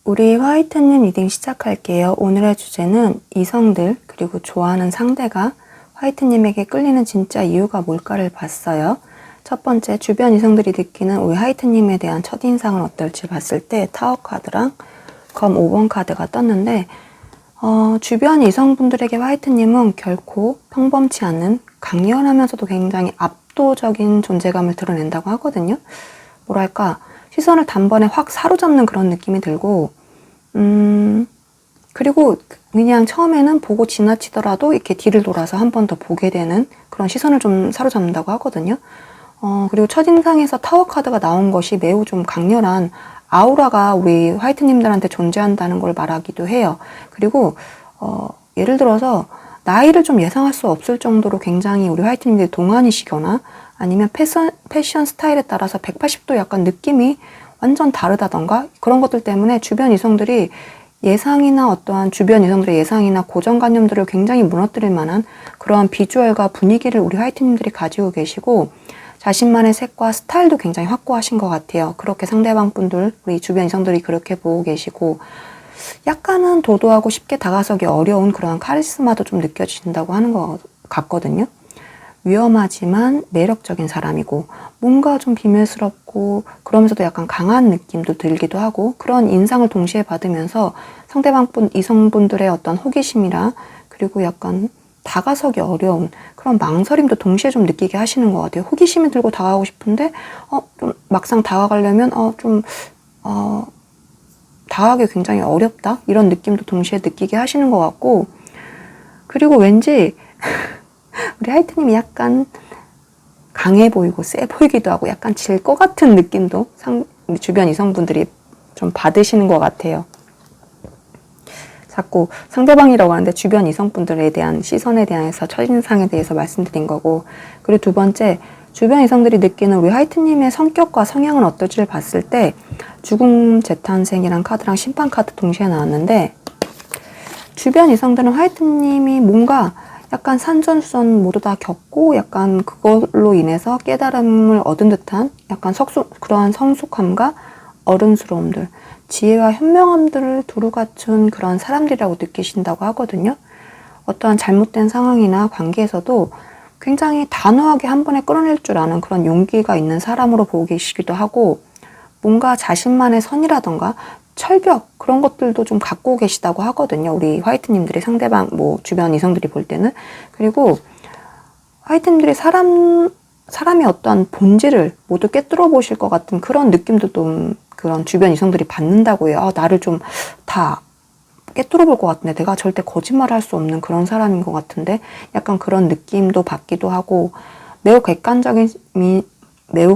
우리 화이트님 리딩 시작할게요. 오늘의 주제는 이성들 그리고 좋아하는 상대가 화이트님에게 끌리는 진짜 이유가 뭘까를 봤어요. 첫 번째, 주변 이성들이 느끼는 우리 화이트님에 대한 첫인상은 어떨지 봤을 때 타워 카드랑 검 5번 카드가 떴는데 주변 이성분들에게 화이트님은 결코 평범치 않은 강렬하면서도 굉장히 압도적인 존재감을 드러낸다고 하거든요. 뭐랄까 시선을 단번에 확 사로잡는 그런 느낌이 들고 그리고 그냥 처음에는 보고 지나치더라도 이렇게 뒤를 돌아서 한 번 더 보게 되는 그런 시선을 좀 사로잡는다고 하거든요. 그리고 첫인상에서 타워 카드가 나온 것이 매우 좀 강렬한 아우라가 우리 화이트님들한테 존재한다는 걸 말하기도 해요. 그리고 예를 들어서 나이를 좀 예상할 수 없을 정도로 굉장히 우리 화이트님들이 동안이시거나 아니면 패션 스타일에 따라서 180도 약간 느낌이 완전 다르다던가 그런 것들 때문에 주변 이성들이 예상이나 어떠한 주변 이성들의 예상이나 고정관념들을 굉장히 무너뜨릴 만한 그러한 비주얼과 분위기를 우리 화이트님들이 가지고 계시고 자신만의 색과 스타일도 굉장히 확고하신 것 같아요. 그렇게 상대방 분들, 우리 주변 이성들이 그렇게 보고 계시고 약간은 도도하고 쉽게 다가서기 어려운 그러한 카리스마도 좀 느껴진다고 하는 것 같거든요. 위험하지만 매력적인 사람이고 뭔가 좀 비밀스럽고 그러면서도 약간 강한 느낌도 들기도 하고 그런 인상을 동시에 받으면서 상대방 이성분들의 어떤 호기심이라 그리고 약간 다가서기 어려운 그런 망설임도 동시에 좀 느끼게 하시는 것 같아요. 호기심이 들고 다가가고 싶은데 좀 막상 다가가려면 다가가기 굉장히 어렵다 이런 느낌도 동시에 느끼게 하시는 것 같고 그리고 왠지 우리 하이트님이 약간 강해 보이고 세 보이기도 하고 약간 질 것 같은 느낌도 우리 주변 이성분들이 좀 받으시는 것 같아요. 자꾸 상대방이라고 하는데 주변 이성분들에 대한 시선에 대해서 첫인상에 대해서 말씀드린 거고 그리고 두 번째, 주변 이성들이 느끼는 우리 화이트님의 성격과 성향은 어떨지를 봤을 때 죽음 재탄생이랑 카드랑 심판 카드 동시에 나왔는데 주변 이성들은 화이트님이 뭔가 약간 산전수전 모두 다 겪고 약간 그걸로 인해서 깨달음을 얻은 듯한 약간 그러한 성숙함과 어른스러움들, 지혜와 현명함들을 두루 갖춘 그런 사람들이라고 느끼신다고 하거든요. 어떠한 잘못된 상황이나 관계에서도 굉장히 단호하게 한 번에 끌어낼 줄 아는 그런 용기가 있는 사람으로 보고 계시기도 하고 뭔가 자신만의 선이라던가 철벽 그런 것들도 좀 갖고 계시다고 하거든요. 우리 화이트님들이 상대방 주변 이성들이 볼 때는. 그리고 화이트님들이 사람의 어떠한 본질을 모두 꿰뚫어 보실 것 같은 그런 느낌도 좀 그런 주변 이성들이 받는다고 해요. 나를 좀 다 꿰뚫어 볼 것 같은데 내가 절대 거짓말을 할 수 없는 그런 사람인 것 같은데 약간 그런 느낌도 받기도 하고 매우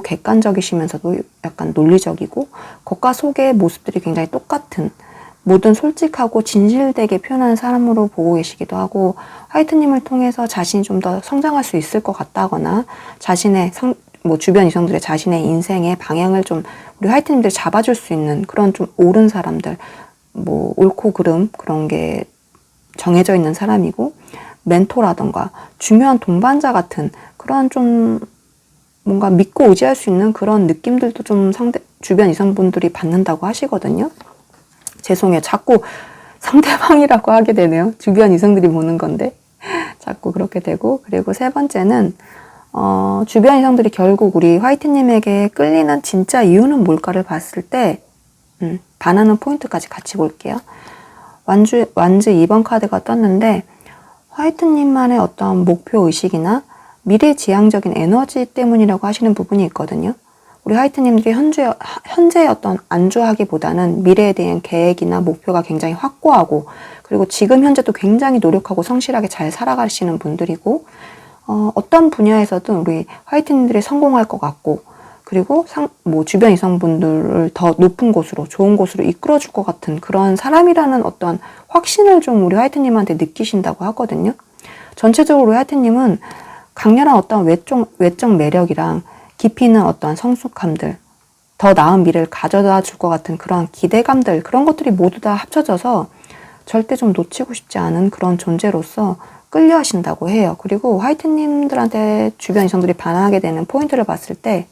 객관적이시면서도 약간 논리적이고 겉과 속의 모습들이 굉장히 똑같은 모든 솔직하고 진실되게 표현하는 사람으로 보고 계시기도 하고 화이트님을 통해서 자신이 좀 더 성장할 수 있을 것 같다거나 자신의 주변 이성들의 자신의 인생의 방향을 좀 우리 화이트님들이 잡아줄 수 있는 그런 좀 옳은 사람들 옳고 그름 그런 게 정해져 있는 사람이고 멘토라던가 중요한 동반자 같은 그런 좀 뭔가 믿고 의지할 수 있는 그런 느낌들도 좀 주변 이성분들이 받는다고 하시거든요. 죄송해요. 자꾸 상대방이라고 하게 되네요. 주변 이성들이 보는 건데. 자꾸 그렇게 되고. 그리고 세 번째는, 주변 이성들이 결국 우리 화이트님에게 끌리는 진짜 이유는 뭘까를 봤을 때, 반하는 포인트까지 같이 볼게요. 완즈 2번 카드가 떴는데 화이트님만의 어떤 목표 의식이나 미래지향적인 에너지 때문이라고 하시는 부분이 있거든요. 우리 화이트님들이 현재 어떤 안주하기보다는 미래에 대한 계획이나 목표가 굉장히 확고하고, 그리고 지금 현재도 굉장히 노력하고 성실하게 잘 살아가시는 분들이고, 어떤 분야에서든 우리 화이트님들이 성공할 것 같고, 그리고 주변 이성분들을 더 높은 곳으로, 좋은 곳으로 이끌어줄 것 같은 그런 사람이라는 어떤 확신을 좀 우리 화이트님한테 느끼신다고 하거든요. 전체적으로 우리 화이트님은 강렬한 어떤 외적 매력이랑 깊이 있는 어떤 성숙함들, 더 나은 미래를 가져다 줄 것 같은 그런 기대감들, 그런 것들이 모두 다 합쳐져서 절대 좀 놓치고 싶지 않은 그런 존재로서 끌려 하신다고 해요. 그리고 화이트님들한테 주변 이성들이 반하게 되는 포인트를 봤을 때,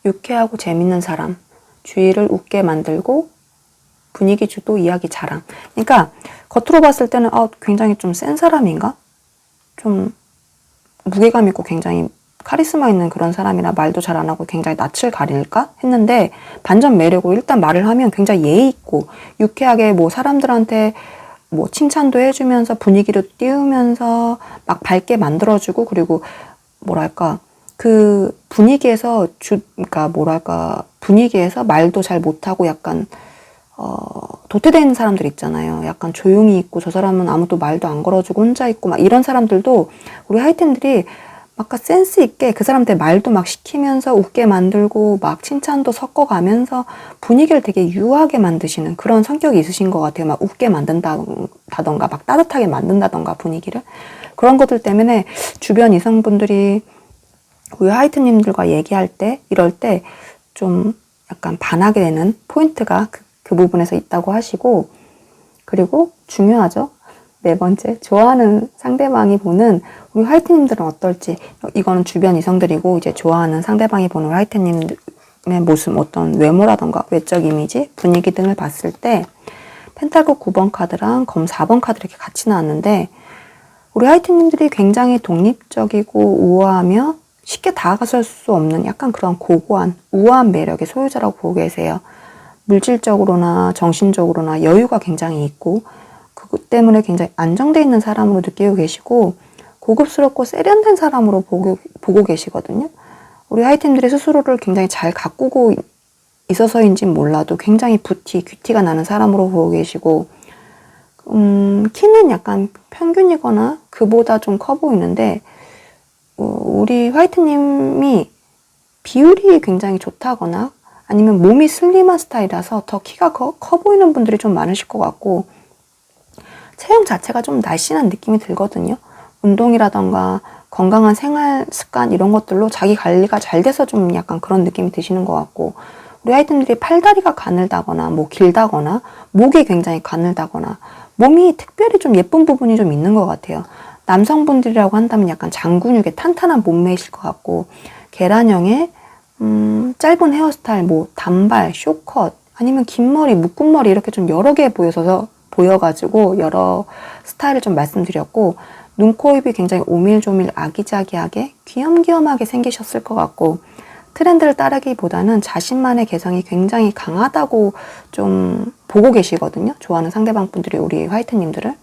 유쾌하고 재밌는 사람, 주위를 웃게 만들고 분위기 주도 이야기 자랑. 그러니까 겉으로 봤을 때는 굉장히 좀 센 사람인가? 좀 무게감 있고 굉장히 카리스마 있는 그런 사람이라 말도 잘 안 하고 굉장히 낯을 가릴까 했는데, 반전 매력으로 일단 말을 하면 굉장히 예의 있고 유쾌하게 사람들한테 칭찬도 해주면서 분위기를 띄우면서 막 밝게 만들어주고, 그리고 그 분위기에서 분위기에서 말도 잘 못하고 약간 도태되는 사람들 있잖아요. 약간 조용히 있고 저 사람은 아무도 말도 안 걸어주고 혼자 있고 막 이런 사람들도 우리 하이템들이 막 센스 있게 그 사람한테 말도 막 시키면서 웃게 만들고 막 칭찬도 섞어가면서 분위기를 되게 유하게 만드시는 그런 성격이 있으신 것 같아요. 막 웃게 만든다던가 막 따뜻하게 만든다던가 분위기를. 그런 것들 때문에 주변 이성분들이 우리 하이트님들과 얘기할 때, 이럴 때 좀 약간 반하게 되는 포인트가 그 부분에서 있다고 하시고, 그리고 중요하죠. 네 번째, 좋아하는 상대방이 보는 우리 화이트님들은 어떨지. 이거는 주변 이성들이고, 이제 좋아하는 상대방이 보는 우리 화이트님의 모습, 어떤 외모라던가 외적 이미지, 분위기 등을 봤을 때 펜타클 9번 카드랑 검 4번 카드 이렇게 같이 나왔는데, 우리 화이트님들이 굉장히 독립적이고 우아하며 쉽게 다가설 수 없는 약간 그런 고고한 우아한 매력의 소유자라고 보고 계세요. 물질적으로나 정신적으로나 여유가 굉장히 있고, 그것 때문에 굉장히 안정되어 있는 사람으로 느끼고 계시고, 고급스럽고 세련된 사람으로 보고 계시거든요. 우리 하이템들이 스스로를 굉장히 잘 가꾸고 있어서인지 몰라도 굉장히 큐티가 나는 사람으로 보고 계시고, 키는 약간 평균이거나 그보다 좀 커 보이는데, 우리 화이트님이 비율이 굉장히 좋다거나 아니면 몸이 슬림한 스타일이라서 더 키가 커 보이는 분들이 좀 많으실 것 같고, 체형 자체가 좀 날씬한 느낌이 들거든요. 운동이라던가 건강한 생활 습관 이런 것들로 자기 관리가 잘 돼서 좀 약간 그런 느낌이 드시는 것 같고, 우리 하이트님들이 팔다리가 가늘다거나 길다거나 목이 굉장히 가늘다거나 몸이 특별히 좀 예쁜 부분이 좀 있는 것 같아요. 남성분들이라고 한다면 약간 장근육의 탄탄한 몸매이실 것 같고, 계란형의 짧은 헤어스타일, 단발, 쇼컷, 아니면 긴 머리, 묶은 머리 이렇게 좀 여러 개 보여가지고 여러 스타일을 좀 말씀드렸고, 눈, 코, 입이 굉장히 오밀조밀 아기자기하게 귀염귀염하게 생기셨을 것 같고, 트렌드를 따르기보다는 자신만의 개성이 굉장히 강하다고 좀 보고 계시거든요. 좋아하는 상대방 분들이 우리 화이트님들을.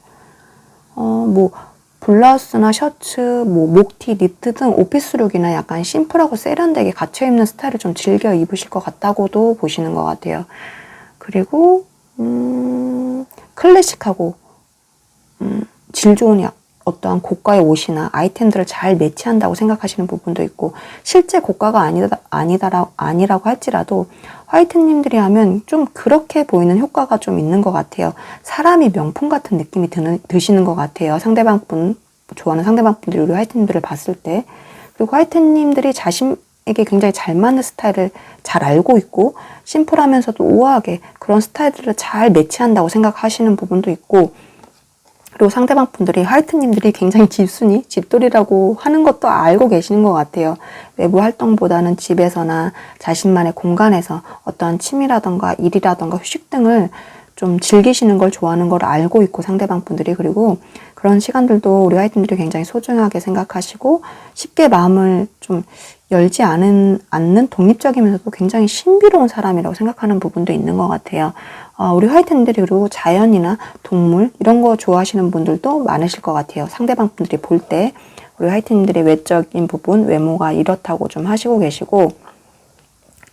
블라우스나 셔츠, 목티, 니트 등 오피스룩이나 약간 심플하고 세련되게 갖춰 입는 스타일을 좀 즐겨 입으실 것 같다고도 보시는 것 같아요. 그리고 클래식하고 질 좋은 어떠한 고가의 옷이나 아이템들을 잘 매치한다고 생각하시는 부분도 있고, 실제 고가가 아니라고 할지라도 화이트님들이 하면 좀 그렇게 보이는 효과가 좀 있는 것 같아요. 사람이 명품 같은 느낌이 드시는 것 같아요. 좋아하는 상대방분들이 우리 화이트님들을 봤을 때. 그리고 화이트님들이 자신에게 굉장히 잘 맞는 스타일을 잘 알고 있고, 심플하면서도 우아하게 그런 스타일들을 잘 매치한다고 생각하시는 부분도 있고, 그리고 상대방 분들이 화이트님들이 굉장히 집돌이라고 하는 것도 알고 계시는 것 같아요. 외부 활동보다는 집에서나 자신만의 공간에서 어떠한 취미라던가 일이라던가 휴식 등을 좀 즐기시는 걸 좋아하는 걸 알고 있고 상대방 분들이 그리고 그런 시간들도 우리 화이트님들이 굉장히 소중하게 생각하시고 쉽게 마음을 좀 열지 않는 독립적이면서도 굉장히 신비로운 사람이라고 생각하는 부분도 있는 것 같아요. 우리 화이트님들이 그리고 자연이나 동물 이런 거 좋아하시는 분들도 많으실 것 같아요. 상대방 분들이 볼 때 우리 화이트님들의 외적인 부분, 외모가 이렇다고 좀 하시고 계시고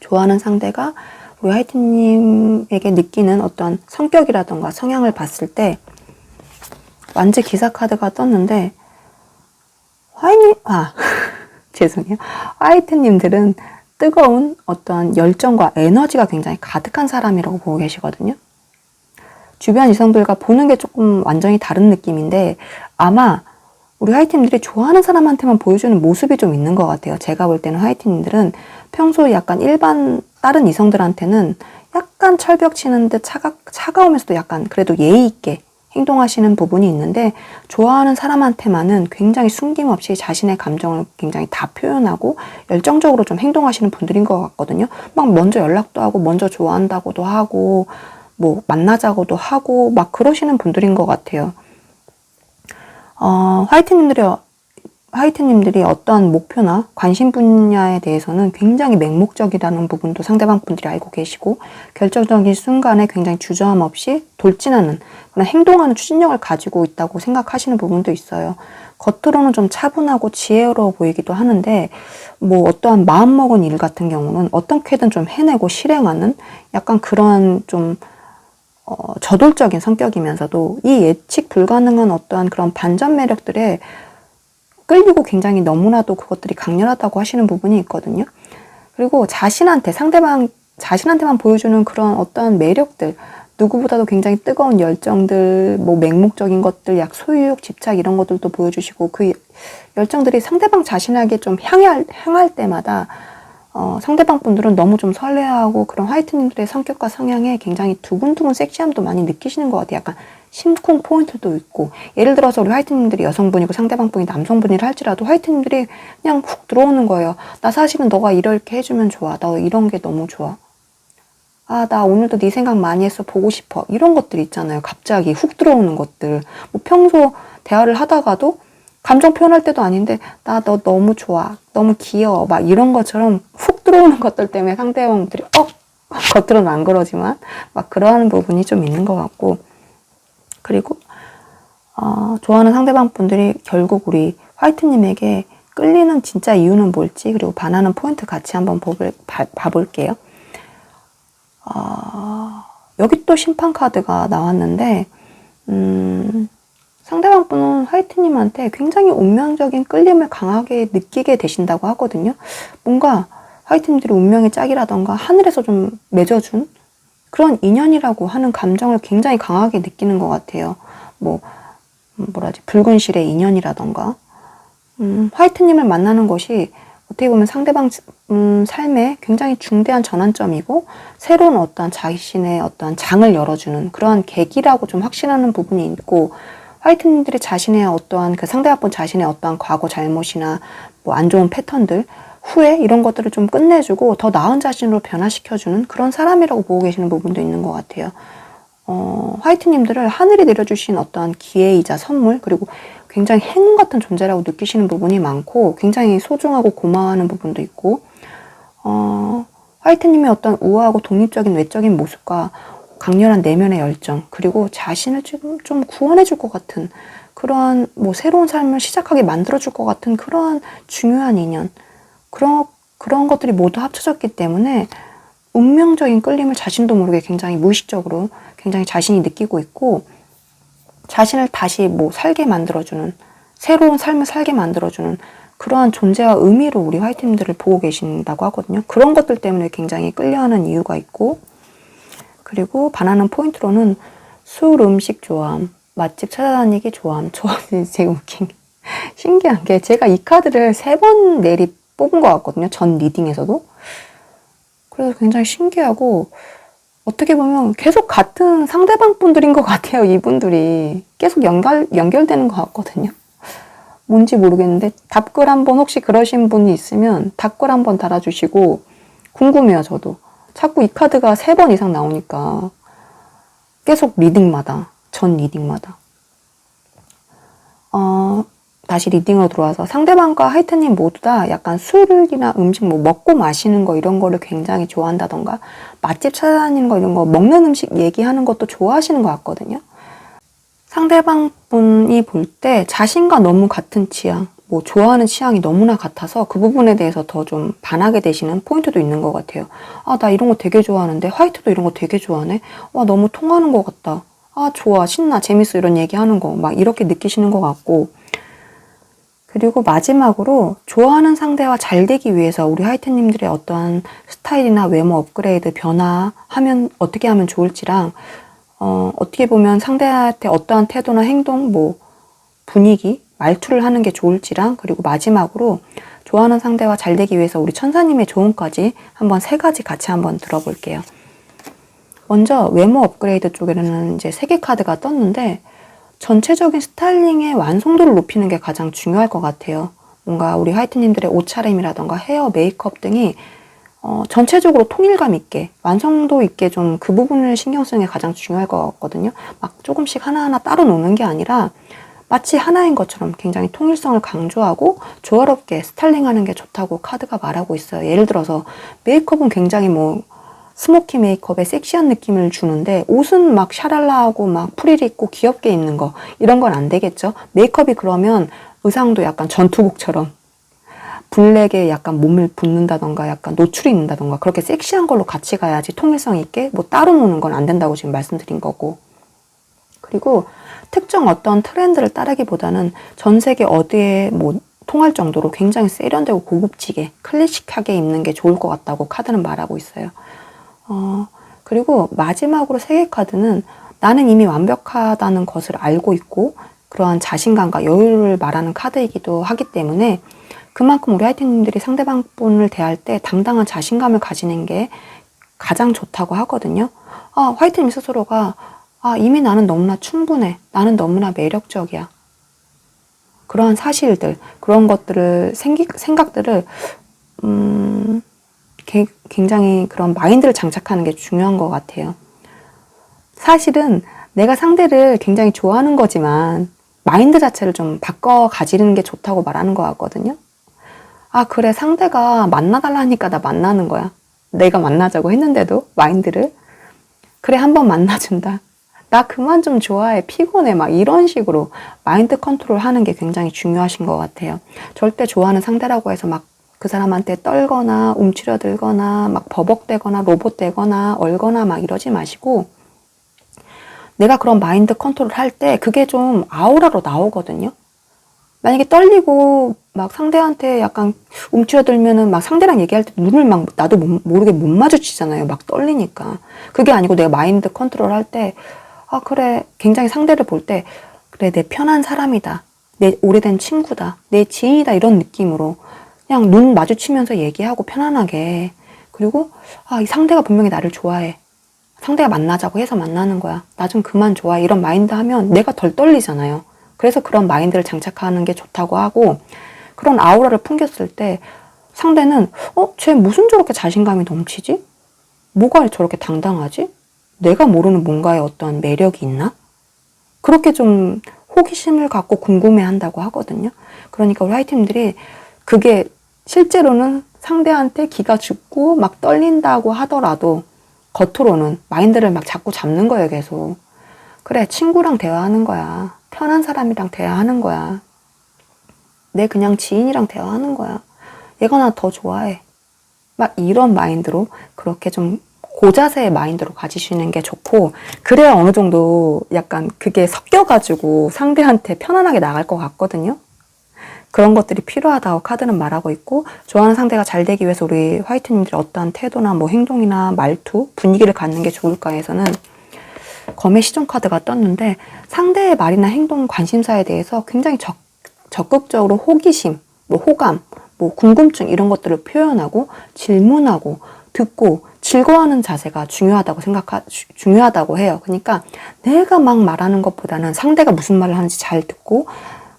좋아하는 상대가 우리 화이트님에게 느끼는 어떤 성격이라던가 성향을 봤을 때 완제 기사 카드가 떴는데 죄송해요. 화이트님들은 뜨거운 어떤 열정과 에너지가 굉장히 가득한 사람이라고 보고 계시거든요. 주변 이성들과 보는 게 조금 완전히 다른 느낌인데 아마 우리 화이트님들이 좋아하는 사람한테만 보여주는 모습이 좀 있는 것 같아요. 제가 볼 때는 화이트님들은 평소에 약간 일반 다른 이성들한테는 약간 철벽 치는 듯 차가우면서도 약간 그래도 예의 있게 행동하시는 부분이 있는데 좋아하는 사람한테만은 굉장히 숨김없이 자신의 감정을 굉장히 다 표현하고 열정적으로 좀 행동하시는 분들인 것 같거든요. 막 먼저 연락도 하고 먼저 좋아한다고도 하고 뭐 만나자고도 하고 막 그러시는 분들인 것 같아요. 화이트님들이 어떠한 목표나 관심 분야에 대해서는 굉장히 맹목적이라는 부분도 상대방 분들이 알고 계시고 결정적인 순간에 굉장히 주저함 없이 돌진하는 그런 행동하는 추진력을 가지고 있다고 생각하시는 부분도 있어요. 겉으로는 좀 차분하고 지혜로워 보이기도 하는데 뭐 어떠한 마음먹은 일 같은 경우는 어떻게든 좀 해내고 실행하는 약간 그런 좀 저돌적인 성격이면서도 이 예측 불가능한 어떠한 그런 반전 매력들에 끌리고 굉장히 너무나도 그것들이 강렬하다고 하시는 부분이 있거든요. 그리고 자신한테만 보여주는 그런 어떤 매력들, 누구보다도 굉장히 뜨거운 열정들, 뭐 맹목적인 것들, 약 소유욕, 집착 이런 것들도 보여주시고 그 열정들이 상대방 자신에게 좀 향할 때마다 상대방 분들은 너무 좀 설레하고 그런 화이트님들의 성격과 성향에 굉장히 두근두근 섹시함도 많이 느끼시는 것 같아요. 약간 심쿵 포인트도 있고 예를 들어서 우리 화이트님들이 여성분이고 상대방 분이 남성분이라 할지라도 화이트님들이 그냥 훅 들어오는 거예요. 나 사실은 너가 이렇게 해주면 좋아. 나 이런 게 너무 좋아. 나 오늘도 네 생각 많이 했어. 보고 싶어. 이런 것들 있잖아요. 갑자기 훅 들어오는 것들. 뭐 평소 대화를 하다가도 감정 표현할 때도 아닌데 나 너 너무 좋아. 너무 귀여워. 막 이런 것처럼 훅 들어오는 것들 때문에 상대방들이 겉으로는 안 그러지만 막 그러는 부분이 좀 있는 것 같고 그리고 좋아하는 상대방 분들이 결국 우리 화이트님에게 끌리는 진짜 이유는 뭘지 그리고 반하는 포인트 같이 한번 봐볼게요. 여기 또 심판 카드가 나왔는데 상대방 분은 화이트님한테 굉장히 운명적인 끌림을 강하게 느끼게 되신다고 하거든요. 뭔가 화이트님들이 운명의 짝이라던가 하늘에서 좀 맺어준 그런 인연이라고 하는 감정을 굉장히 강하게 느끼는 것 같아요. 붉은 실의 인연이라던가 화이트님을 만나는 것이 어떻게 보면 상대방 삶에 굉장히 중대한 전환점이고 새로운 어떤 자신의 어떤 장을 열어주는 그러한 계기라고 좀 확신하는 부분이 있고 화이트님들이 자신의 어떠한 그 상대방 자신의 어떠한 과거 잘못이나 뭐 안 좋은 패턴들 후회 이런 것들을 좀 끝내주고 더 나은 자신으로 변화시켜주는 그런 사람이라고 보고 계시는 부분도 있는 것 같아요. 화이트님들을 하늘이 내려주신 어떠한 기회이자 선물 그리고 굉장히 행운 같은 존재라고 느끼시는 부분이 많고 굉장히 소중하고 고마워하는 부분도 있고 화이트님의 어떤 우아하고 독립적인 외적인 모습과 강렬한 내면의 열정 그리고 자신을 지금 좀 구원해 줄 것 같은 그러한 뭐 새로운 삶을 시작하게 만들어 줄 것 같은 그러한 중요한 인연 그런 것들이 모두 합쳐졌기 때문에 운명적인 끌림을 자신도 모르게 굉장히 무의식적으로 굉장히 자신이 느끼고 있고 자신을 다시 뭐 살게 만들어주는 새로운 삶을 살게 만들어주는 그러한 존재와 의미로 우리 화이트님들을 보고 계신다고 하거든요. 그런 것들 때문에 굉장히 끌려하는 이유가 있고 그리고 반하는 포인트로는 술, 음식 좋아함, 맛집 찾아다니기 좋아함. 저는 되게 웃긴 게 신기한 게 제가 이 카드를 3번 내리 뽑은 것 같거든요. 전 리딩에서도. 그래서 굉장히 신기하고 어떻게 보면 계속 같은 상대방 분들인 것 같아요. 이분들이 계속 연결되는 것 같거든요. 뭔지 모르겠는데 답글 한번 혹시 그러신 분이 있으면 답글 한번 달아주시고 궁금해요. 저도 자꾸 이 카드가 3번 이상 나오니까 계속 리딩마다, 전 리딩마다. 다시 리딩으로 들어와서 상대방과 하이트님 모두 다 약간 술이나 음식 뭐 먹고 마시는 거 이런 거를 굉장히 좋아한다던가 맛집 찾아다니는 거 이런 거 먹는 음식 얘기하는 것도 좋아하시는 것 같거든요. 상대방 분이 볼 때 자신과 너무 같은 취향, 뭐 좋아하는 취향이 너무나 같아서 그 부분에 대해서 더 좀 반하게 되시는 포인트도 있는 것 같아요. 아, 나 이런 거 되게 좋아하는데 화이트도 이런 거 되게 좋아하네. 와, 너무 통하는 것 같다. 아, 좋아, 신나, 재밌어 이런 얘기하는 거 막 이렇게 느끼시는 것 같고, 그리고 마지막으로 좋아하는 상대와 잘 되기 위해서 우리 하이트님들의 어떠한 스타일이나 외모 업그레이드 변화하면 어떻게 하면 좋을지랑 어떻게 보면 상대한테 어떠한 태도나 행동, 뭐 분위기, 말투를 하는 게 좋을지랑, 그리고 마지막으로 좋아하는 상대와 잘 되기 위해서 우리 천사님의 조언까지 한번 3가지 같이 한번 들어볼게요. 먼저 외모 업그레이드 쪽에는 이제 3개 카드가 떴는데 전체적인 스타일링의 완성도를 높이는 게 가장 중요할 것 같아요. 뭔가 우리 화이트님들의 옷차림이라던가 헤어, 메이크업 등이 전체적으로 통일감 있게, 완성도 있게 좀 그 부분을 신경 쓰는 게 가장 중요할 것 같거든요. 막 조금씩 하나하나 따로 노는 게 아니라 마치 하나인 것처럼 굉장히 통일성을 강조하고 조화롭게 스타일링하는 게 좋다고 카드가 말하고 있어요. 예를 들어서 메이크업은 굉장히 뭐 스모키 메이크업에 섹시한 느낌을 주는데 옷은 막 샤랄라하고 막 프릴 있고 귀엽게 입는 거 이런 건 안 되겠죠. 메이크업이 그러면 의상도 약간 전투복처럼 블랙에 약간 몸을 붓는다던가 약간 노출이 있는다던가 그렇게 섹시한 걸로 같이 가야지 통일성 있게 뭐 따로 노는 건 안 된다고 지금 말씀드린 거고, 그리고 특정 어떤 트렌드를 따르기보다는 전 세계 어디에 뭐 통할 정도로 굉장히 세련되고 고급지게 클래식하게 입는 게 좋을 것 같다고 카드는 말하고 있어요. 그리고 마지막으로 3개 카드는 나는 이미 완벽하다는 것을 알고 있고 그러한 자신감과 여유를 말하는 카드이기도 하기 때문에 그만큼 우리 하이트님들이 상대방 분을 대할 때 당당한 자신감을 가지는 게 가장 좋다고 하거든요. 화이트님 스스로가 이미 나는 너무나 충분해. 나는 너무나 매력적이야. 그러한 사실들, 그런 것들을, 생각들을 굉장히 그런 마인드를 장착하는 게 중요한 것 같아요. 사실은 내가 상대를 굉장히 좋아하는 거지만 마인드 자체를 좀 바꿔 가지는 게 좋다고 말하는 것 같거든요. 그래, 상대가 만나달라니까 나 만나는 거야. 내가 만나자고 했는데도 마인드를 그래, 한번 만나준다. 나 그만 좀 좋아해. 피곤해. 막 이런 식으로 마인드 컨트롤 하는 게 굉장히 중요하신 것 같아요. 절대 좋아하는 상대라고 해서 막 그 사람한테 떨거나 움츠려들거나 막 버벅대거나 로봇되거나 얼거나 막 이러지 마시고, 내가 그런 마인드 컨트롤 할 때 그게 좀 아우라로 나오거든요. 만약에 떨리고 막 상대한테 약간 움츠려들면은 막 상대랑 얘기할 때 눈을 막 나도 모르게 못 마주치잖아요. 막 떨리니까. 그게 아니고 내가 마인드 컨트롤 할 때 그래, 굉장히 상대를 볼 때 그래, 내 편한 사람이다. 내 오래된 친구다. 내 지인이다. 이런 느낌으로 그냥 눈 마주치면서 얘기하고 편안하게. 그리고 이 상대가 분명히 나를 좋아해. 상대가 만나자고 해서 만나는 거야. 나 좀 그만 좋아해. 이런 마인드 하면 내가 덜 떨리잖아요. 그래서 그런 마인드를 장착하는 게 좋다고 하고, 그런 아우라를 풍겼을 때 상대는 쟤 무슨 저렇게 자신감이 넘치지? 뭐가 저렇게 당당하지? 내가 모르는 뭔가의 어떤 매력이 있나? 그렇게 좀 호기심을 갖고 궁금해한다고 하거든요. 그러니까 우리 하이팀들이 그게 실제로는 상대한테 기가 죽고 막 떨린다고 하더라도 겉으로는 마인드를 막 자꾸 잡는 거예요, 계속. 그래, 친구랑 대화하는 거야. 편한 사람이랑 대화하는 거야. 내 그냥 지인이랑 대화하는 거야. 얘가 나 더 좋아해. 막 이런 마인드로, 그렇게 좀 고자세의 마인드로 가지시는 게 좋고, 그래야 어느 정도 약간 그게 섞여가지고 상대한테 편안하게 나갈 것 같거든요. 그런 것들이 필요하다고 카드는 말하고 있고, 좋아하는 상대가 잘 되기 위해서 우리 화이트님들이 어떠한 태도나 뭐 행동이나 말투, 분위기를 갖는 게 좋을까 해서는 검의 시종 카드가 떴는데, 상대의 말이나 행동, 관심사에 대해서 굉장히 적극적으로 호기심, 뭐 호감, 뭐 궁금증 이런 것들을 표현하고 질문하고 듣고 즐거워하는 자세가 중요하다고 해요. 그러니까 내가 막 말하는 것보다는 상대가 무슨 말을 하는지 잘 듣고,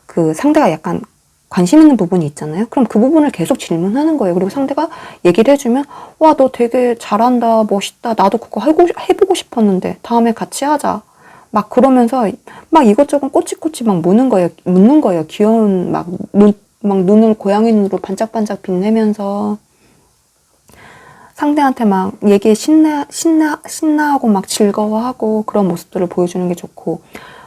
그 상대가 약간 관심 있는 부분이 있잖아요. 그럼 그 부분을 계속 질문하는 거예요. 그리고 상대가 얘기를 해주면 와, 너 되게 잘한다, 멋있다, 나도 그거 해보고 싶었는데 다음에 같이 하자. 막 그러면서 막 이것저것 꼬치꼬치 막 묻는 거예요. 귀여운 막 눈을 고양이 눈으로 반짝반짝 빛내면서 상대한테 막 얘기에 신나하고 막 즐거워하고 그런 모습들을 보여주는 게 좋고,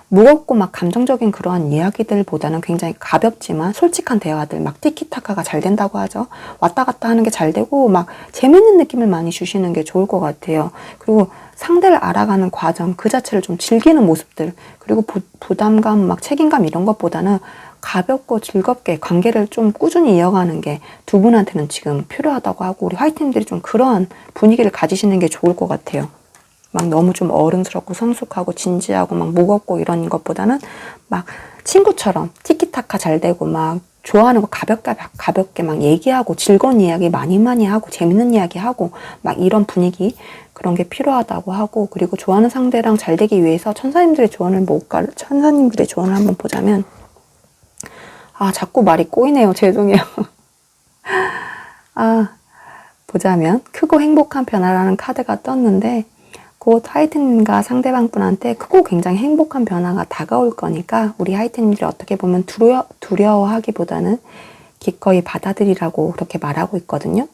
무겁고 막 감정적인 그러한 이야기들보다는 굉장히 가볍지만 솔직한 대화들, 막 티키타카가 잘 된다고 하죠. 왔다 갔다 하는 게 잘 되고 막 재밌는 느낌을 많이 주시는 게 좋을 것 같아요. 그리고 상대를 알아가는 과정 그 자체를 좀 즐기는 모습들, 그리고 부담감, 막 책임감 이런 것보다는 가볍고 즐겁게 관계를 좀 꾸준히 이어가는 게 두 분한테는 지금 필요하다고 하고, 우리 화이트님들이 좀 그런 분위기를 가지시는 게 좋을 것 같아요. 막 너무 좀 어른스럽고 성숙하고 진지하고 막 무겁고 이런 것보다는 막 친구처럼 티키타카 잘 되고 막 좋아하는 거 가볍게 막 얘기하고 즐거운 이야기 많이 하고 재밌는 이야기 하고 막 이런 분위기, 그런 게 필요하다고 하고, 그리고 좋아하는 상대랑 잘 되기 위해서 천사님들의 조언을 한번 보자면, 아, 자꾸 말이 꼬이네요. 죄송해요. 보자면 크고 행복한 변화라는 카드가 떴는데, 곧 하이튼님과 상대방 분한테 크고 굉장히 행복한 변화가 다가올 거니까 우리 하이튼님들이 어떻게 보면 두려워하기보다는 기꺼이 받아들이라고 그렇게 말하고 있거든요.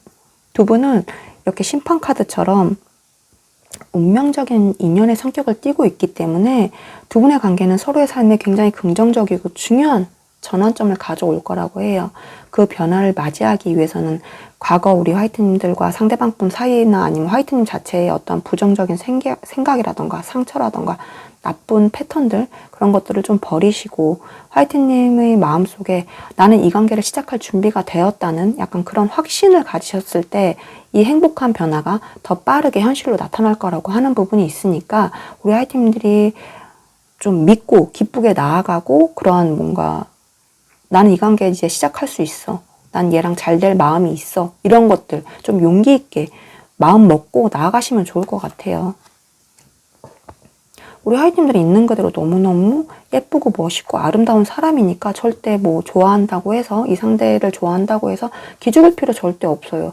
두 분은 이렇게 심판 카드처럼 운명적인 인연의 성격을 띠고 있기 때문에 두 분의 관계는 서로의 삶에 굉장히 긍정적이고 중요한 전환점을 가져올 거라고 해요. 그 변화를 맞이하기 위해서는 과거 우리 화이트님들과 상대방분 사이나 아니면 화이트님 자체의 어떤 부정적인 생각이라던가 상처라던가 나쁜 패턴들, 그런 것들을 좀 버리시고 화이트님의 마음속에 나는 이 관계를 시작할 준비가 되었다는 약간 그런 확신을 가지셨을 때 이 행복한 변화가 더 빠르게 현실로 나타날 거라고 하는 부분이 있으니까, 우리 화이트님들이 좀 믿고 기쁘게 나아가고, 그런 뭔가 나는 이 관계 이제 시작할 수 있어, 난 얘랑 잘 될 마음이 있어, 이런 것들 좀 용기 있게 마음 먹고 나아가시면 좋을 것 같아요. 우리 하이님들이 있는 그대로 너무너무 예쁘고 멋있고 아름다운 사람이니까 절대 뭐 좋아한다고 해서, 이 상대를 좋아한다고 해서 기죽을 필요 절대 없어요.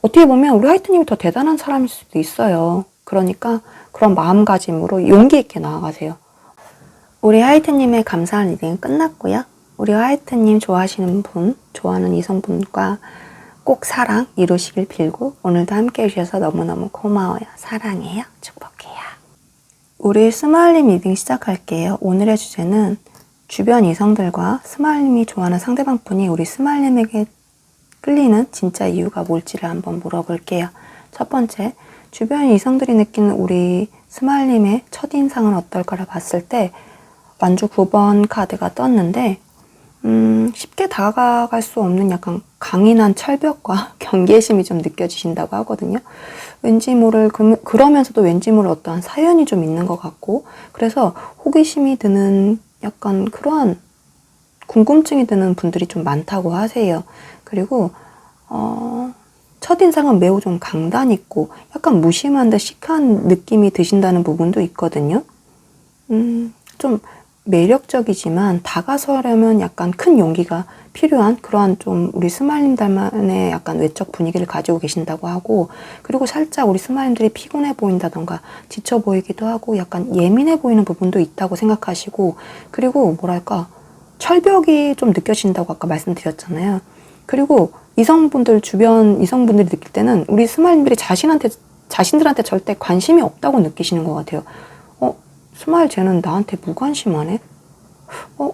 어떻게 보면 우리 하이트님이 더 대단한 사람일 수도 있어요. 그러니까 그런 마음가짐으로 용기 있게 나아가세요. 우리 하이트님의 감사한 리딩은 끝났고요. 우리 하이트님 좋아하시는 분, 좋아하는 이성분과 꼭 사랑 이루시길 빌고, 오늘도 함께 해주셔서 너무너무 고마워요. 사랑해요. 축복해요. 우리 스마일님 리딩 시작할게요. 오늘의 주제는 주변 이성들과 스마일님이 좋아하는 상대방분이 우리 스마일님에게 끌리는 진짜 이유가 뭘지를 한번 물어볼게요. 첫 번째, 주변 이성들이 느끼는 우리 스마일님의 첫인상은 어떨까를 봤을 때 완주 9번 카드가 떴는데, 쉽게 다가갈 수 없는 약간 강인한 철벽과 경계심이 좀 느껴지신다고 하거든요. 왠지 모를, 그러면서도 왠지 모를 어떠한 사연이 좀 있는 것 같고, 그래서 호기심이 드는 약간 그러한 궁금증이 드는 분들이 좀 많다고 하세요. 그리고 첫인상은 매우 좀 강단 있고 약간 무심한 듯 시크한 느낌이 드신다는 부분도 있거든요. 좀 매력적이지만 다가서려면 약간 큰 용기가 필요한 그러한 좀 우리 스마일님들만의 약간 외적 분위기를 가지고 계신다고 하고, 그리고 살짝 우리 스마일님들이 피곤해 보인다던가 지쳐 보이기도 하고 약간 예민해 보이는 부분도 있다고 생각하시고, 그리고 뭐랄까 철벽이 좀 느껴진다고 아까 말씀드렸잖아요. 그리고 주변 이성분들이 느낄 때는 우리 스마일님들이 자신들한테 절대 관심이 없다고 느끼시는 것 같아요. 스마일 쟤는 나한테 무관심하네?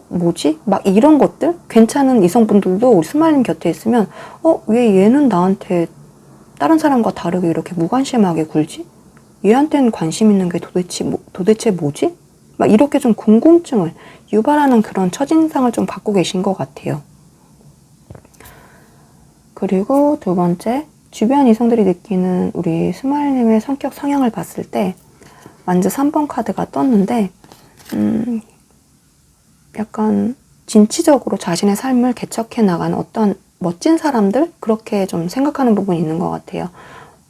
뭐지? 막 이런 것들? 괜찮은 이성분들도 우리 스마일님 곁에 있으면 왜 얘는 나한테 다른 사람과 다르게 이렇게 무관심하게 굴지? 얘한테는 관심 있는 게 도대체 뭐지? 막 이렇게 좀 궁금증을 유발하는 그런 첫인상을 좀 갖고 계신 것 같아요. 그리고 두 번째, 주변 이성들이 느끼는 우리 스마일님의 성격 성향을 봤을 때 완주 3번 카드가 떴는데, 약간 진취적으로 자신의 삶을 개척해 나가는 어떤 멋진 사람들? 그렇게 좀 생각하는 부분이 있는 것 같아요.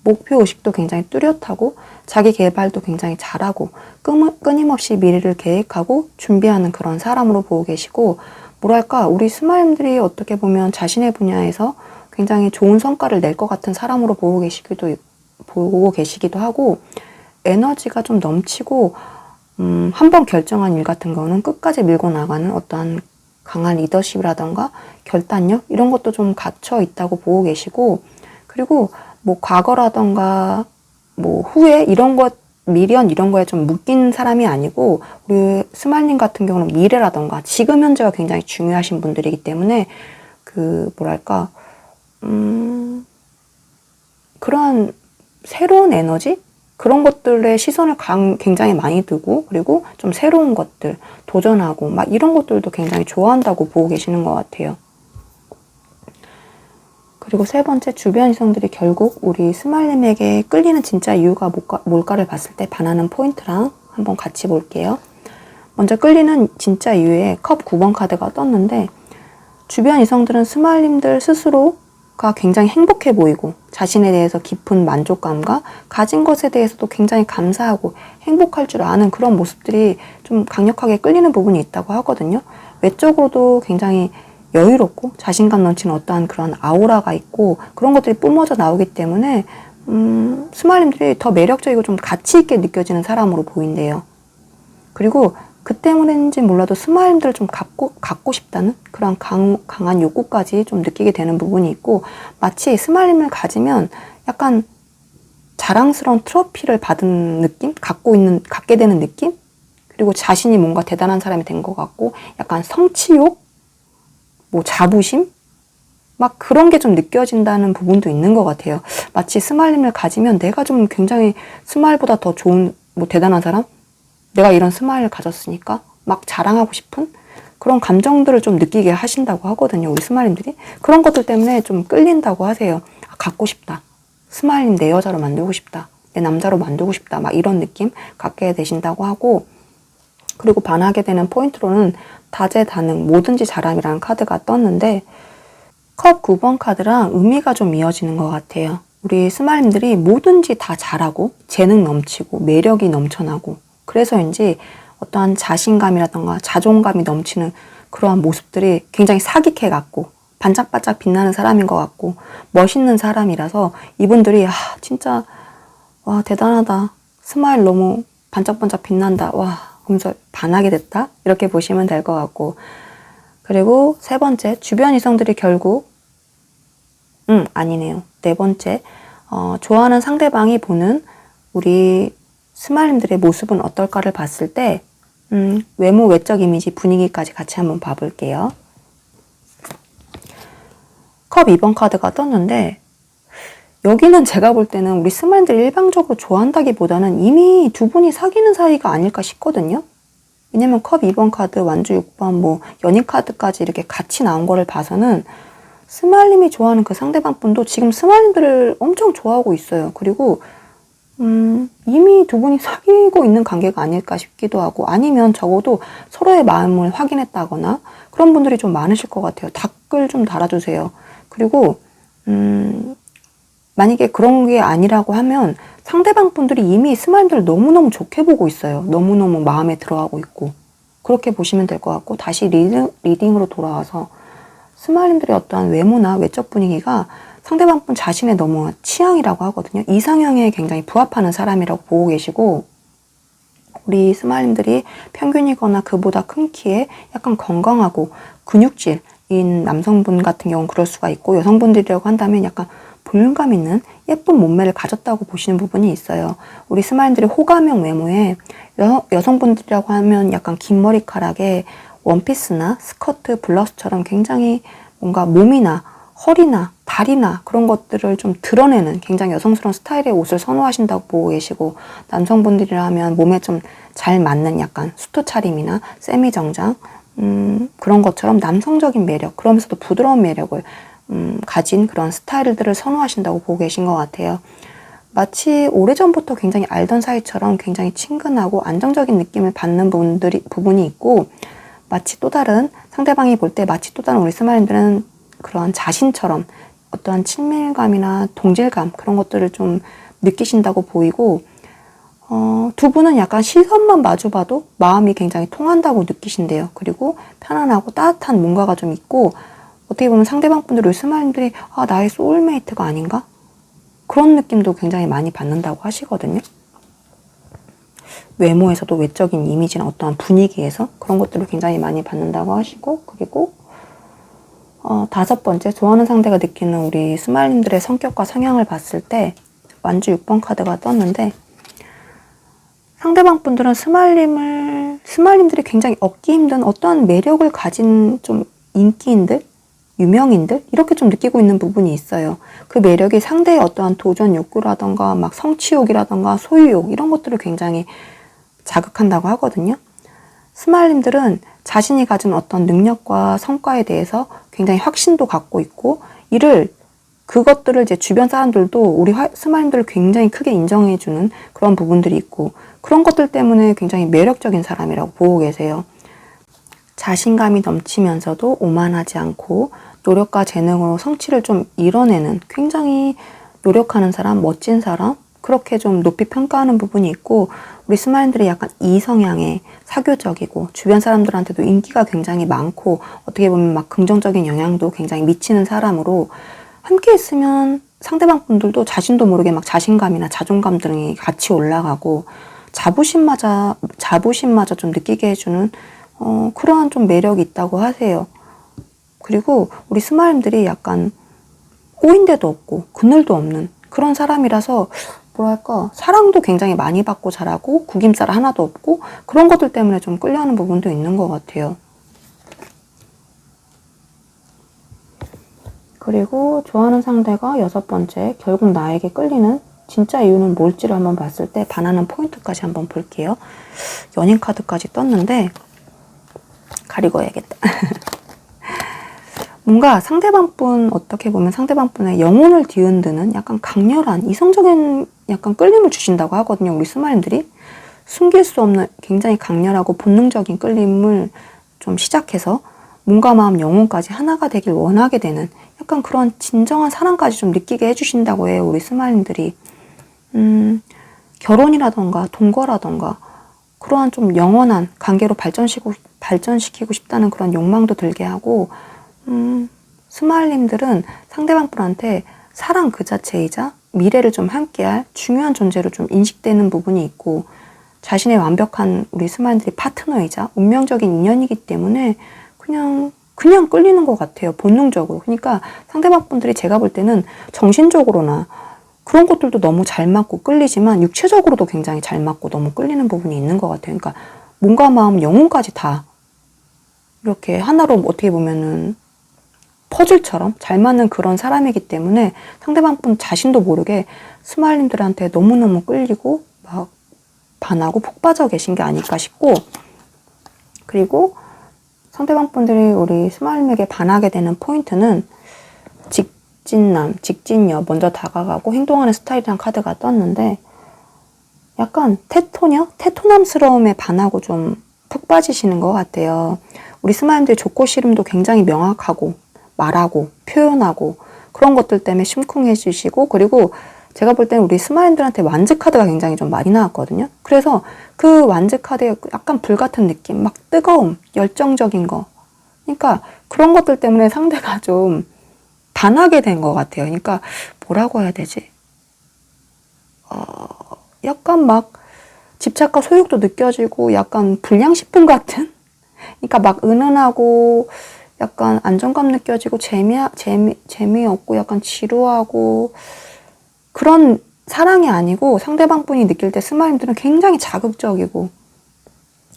목표의식도 굉장히 뚜렷하고 자기 개발도 굉장히 잘하고 끊임없이 미래를 계획하고 준비하는 그런 사람으로 보고 계시고, 뭐랄까, 우리 스마일님들이 어떻게 보면 자신의 분야에서 굉장히 좋은 성과를 낼 것 같은 사람으로 보고 계시기도 하고, 에너지가 좀 넘치고, 한번 결정한 일 같은 거는 끝까지 밀고 나가는 어떠한 강한 리더십이라던가 결단력 이런 것도 좀 갖춰 있다고 보고 계시고, 그리고 뭐 과거라던가 뭐 후회 이런 것, 미련 이런 거에 좀 묶인 사람이 아니고, 우리 스마일님 같은 경우는 미래라던가 지금 현재가 굉장히 중요하신 분들이기 때문에 뭐랄까, 그런 새로운 에너지? 그런 것들에 시선을 굉장히 많이 두고, 그리고 좀 새로운 것들, 도전하고, 막 이런 것들도 굉장히 좋아한다고 보고 계시는 것 같아요. 그리고 세 번째, 주변 이성들이 결국 우리 스마일님에게 끌리는 진짜 이유가 뭘까를 봤을 때 반하는 포인트랑 한번 같이 볼게요. 먼저 끌리는 진짜 이유에 컵 9번 카드가 떴는데, 주변 이성들은 스마일님들 스스로가 굉장히 행복해 보이고 자신에 대해서 깊은 만족감과 가진 것에 대해서도 굉장히 감사하고 행복할 줄 아는 그런 모습들이 좀 강력하게 끌리는 부분이 있다고 하거든요. 외적으로도 굉장히 여유롭고 자신감 넘치는 어떠한 그런 아우라가 있고 그런 것들이 뿜어져 나오기 때문에 스마일님들이 더 매력적이고 좀 가치 있게 느껴지는 사람으로 보인대요. 그리고 그 때문인지 몰라도 스마일님들을 좀 갖고 싶다는 그런 강한 욕구까지 좀 느끼게 되는 부분이 있고, 마치 스마일님을 약간 자랑스러운 트로피를 받은 느낌? 갖게 되는 느낌? 그리고 자신이 뭔가 대단한 사람이 된 것 같고, 약간 성취욕? 뭐 자부심? 막 그런 게 좀 느껴진다는 부분도 있는 것 같아요. 마치 스마일님을 가지면 내가 좀 굉장히 스마일보다 더 좋은, 뭐 대단한 사람? 내가 이런 스마일을 가졌으니까 막 자랑하고 싶은 그런 감정들을 좀 느끼게 하신다고 하거든요. 우리 스마일님들이. 그런 것들 때문에 좀 끌린다고 하세요. 갖고 싶다. 스마일님 내 여자로 만들고 싶다. 내 남자로 만들고 싶다. 막 이런 느낌 갖게 되신다고 하고, 그리고 반하게 되는 포인트로는 다재다능, 뭐든지 잘함이라는 카드가 떴는데, 컵 9번 카드랑 의미가 좀 이어지는 것 같아요. 우리 스마일님들이 뭐든지 다 잘하고 재능 넘치고 매력이 넘쳐나고, 그래서인지 어떠한 자신감이라던가 자존감이 넘치는 그러한 모습들이 굉장히 사기캐 같고 반짝반짝 빛나는 사람인 것 같고 멋있는 사람이라서, 이분들이 진짜 와 대단하다, 스마일 너무 반짝반짝 빛난다, 와 하면서 반하게 됐다, 이렇게 보시면 될 것 같고. 그리고 세 번째, 주변 이성들이 결국 아니네요. 네 번째, 좋아하는 상대방이 보는 우리 스마일님들의 모습은 어떨까를 봤을 때 외모, 외적 이미지, 분위기까지 같이 한번 봐볼게요. 컵 2번 카드가 떴는데, 여기는 제가 볼 때는 우리 스마일님들이 일방적으로 좋아한다기보다는 이미 두 분이 사귀는 사이가 아닐까 싶거든요. 왜냐면 컵 2번 카드, 완주 6번, 뭐 연인 카드까지 이렇게 같이 나온 거를 봐서는 스마일님이 좋아하는 그 상대방 분도 지금 스마일님들을 엄청 좋아하고 있어요. 그리고 이미 두 분이 사귀고 있는 관계가 아닐까 싶기도 하고, 아니면 적어도 서로의 마음을 확인했다거나 그런 분들이 좀 많으실 것 같아요. 댓글 좀 달아주세요. 그리고 만약에 그런 게 아니라고 하면 상대방 분들이 이미 스마일님들을 너무너무 좋게 보고 있어요. 너무너무 마음에 들어하고 있고, 그렇게 보시면 될 것 같고, 다시 리딩으로 돌아와서 스마일님들의 어떠한 외모나 외적 분위기가 상대방 분 자신의 너무 취향이라고 하거든요. 이상형에 굉장히 부합하는 사람이라고 보고 계시고, 우리 스마일님들이 평균이거나 그보다 큰 키에 약간 건강하고 근육질인 남성분 같은 경우는 그럴 수가 있고, 여성분들이라고 한다면 약간 볼륨감 있는 예쁜 몸매를 가졌다고 보시는 부분이 있어요. 우리 스마일님들의 호감형 외모에 여성분들이라고 하면 약간 긴 머리카락에 원피스나 스커트, 블라우스처럼 굉장히 뭔가 몸이나 허리나 다리나 그런 것들을 좀 드러내는 굉장히 여성스러운 스타일의 옷을 선호하신다고 보고 계시고, 남성분들이라면 몸에 좀 잘 맞는 약간 수트 차림이나 세미 정장 그런 것처럼 남성적인 매력, 그러면서도 부드러운 매력을 가진 그런 스타일들을 선호하신다고 보고 계신 것 같아요. 마치 오래전부터 굉장히 알던 사이처럼 굉장히 친근하고 안정적인 느낌을 받는 부분이 있고, 마치 또 다른 상대방이 볼 때 마치 또 다른 우리 스마일들은 그런 자신처럼 어떠한 친밀감이나 동질감 그런 것들을 좀 느끼신다고 보이고, 두 분은 약간 시선만 마주봐도 마음이 굉장히 통한다고 느끼신대요. 그리고 편안하고 따뜻한 뭔가가 좀 있고, 어떻게 보면 상대방 분들, 우리 스마일님들이 나의 소울메이트가 아닌가? 그런 느낌도 굉장히 많이 받는다고 하시거든요. 외모에서도 외적인 이미지나 어떠한 분위기에서 그런 것들을 굉장히 많이 받는다고 하시고, 그리고 다섯 번째, 좋아하는 상대가 느끼는 우리 스마일님들의 성격과 성향을 봤을 때 완주 6번 카드가 떴는데, 상대방 분들은 스마일님들이 굉장히 얻기 힘든 어떠한 매력을 가진 좀 인기인들, 유명인들 이렇게 좀 느끼고 있는 부분이 있어요. 그 매력이 상대의 어떠한 도전 욕구라던가 막 성취욕이라던가 소유욕 이런 것들을 굉장히 자극한다고 하거든요. 스마일님들은 자신이 가진 어떤 능력과 성과에 대해서 굉장히 확신도 갖고 있고, 그것들을 이제 주변 사람들도 우리 스마일님들을 굉장히 크게 인정해주는 그런 부분들이 있고, 그런 것들 때문에 굉장히 매력적인 사람이라고 보고 계세요. 자신감이 넘치면서도 오만하지 않고 노력과 재능으로 성취를 좀 이뤄내는 굉장히 노력하는 사람, 멋진 사람, 그렇게 좀 높이 평가하는 부분이 있고, 우리 스마일들이 약간 이성향의 사교적이고 주변 사람들한테도 인기가 굉장히 많고 어떻게 보면 막 긍정적인 영향도 굉장히 미치는 사람으로, 함께 있으면 상대방 분들도 자신도 모르게 막 자신감이나 자존감 등이 같이 올라가고 자부심마저 좀 느끼게 해주는 그러한 좀 매력이 있다고 하세요. 그리고 우리 스마일들이 약간 꼬인데도 없고 그늘도 없는 그런 사람이라서, 뭐랄까, 사랑도 굉장히 많이 받고 잘하고 구김살 하나도 없고 그런 것들 때문에 좀 끌려하는 부분도 있는 것 같아요. 그리고 좋아하는 상대가 여섯 번째, 결국 나에게 끌리는 진짜 이유는 뭘지를 한번 봤을 때 반하는 포인트까지 한번 볼게요. 연인 카드까지 떴는데 가리고 해야겠다. 뭔가 어떻게 보면 상대방 분의 영혼을 뒤흔드는 약간 강렬한 이성적인 약간 끌림을 주신다고 하거든요. 우리 스마일들이 숨길 수 없는 굉장히 강렬하고 본능적인 끌림을 좀 시작해서 몸과 마음, 영혼까지 하나가 되길 원하게 되는 약간 그런 진정한 사랑까지 좀 느끼게 해주신다고 해요. 우리 스마일들이 결혼이라던가 동거라던가 그러한 좀 영원한 관계로 발전시키고 싶다는 그런 욕망도 들게 하고, 스마일님들은 상대방 분한테 사랑 그 자체이자 미래를 좀 함께할 중요한 존재로 좀 인식되는 부분이 있고, 자신의 완벽한 우리 스마일들이 파트너이자 운명적인 인연이기 때문에 그냥 끌리는 것 같아요. 본능적으로. 그러니까 상대방 분들이 제가 볼 때는 정신적으로나 그런 것들도 너무 잘 맞고 끌리지만 육체적으로도 굉장히 잘 맞고 너무 끌리는 부분이 있는 것 같아요. 그러니까 몸과 마음, 영혼까지 다 이렇게 하나로 어떻게 보면은 퍼즐처럼 잘 맞는 그런 사람이기 때문에 상대방 분 자신도 모르게 스마일님들한테 너무너무 끌리고 막 반하고 푹 빠져 계신 게 아닐까 싶고, 그리고 상대방 분들이 우리 스마일님에게 반하게 되는 포인트는 직진녀, 먼저 다가가고 행동하는 스타일이란 카드가 떴는데, 약간 테토남스러움에 반하고 좀 푹 빠지시는 것 같아요. 우리 스마일들이 좋고 싫음도 굉장히 명확하고 말하고 표현하고 그런 것들 때문에 심쿵해지시고, 그리고 제가 볼 때는 우리 스마일들한테 완즈 카드가 굉장히 좀 많이 나왔거든요. 그래서 그 완즈 카드에 약간 불같은 느낌, 막 뜨거움, 열정적인 거, 그러니까 그런 것들 때문에 상대가 좀 반하게 된 것 같아요. 그러니까 뭐라고 해야 되지? 약간 막 집착과 소욕도 느껴지고 약간 불량식품 같은? 그러니까 막 은은하고 약간 안정감 느껴지고 재미없고 약간 지루하고 그런 사랑이 아니고, 상대방 분이 느낄 때 스마일들은 굉장히 자극적이고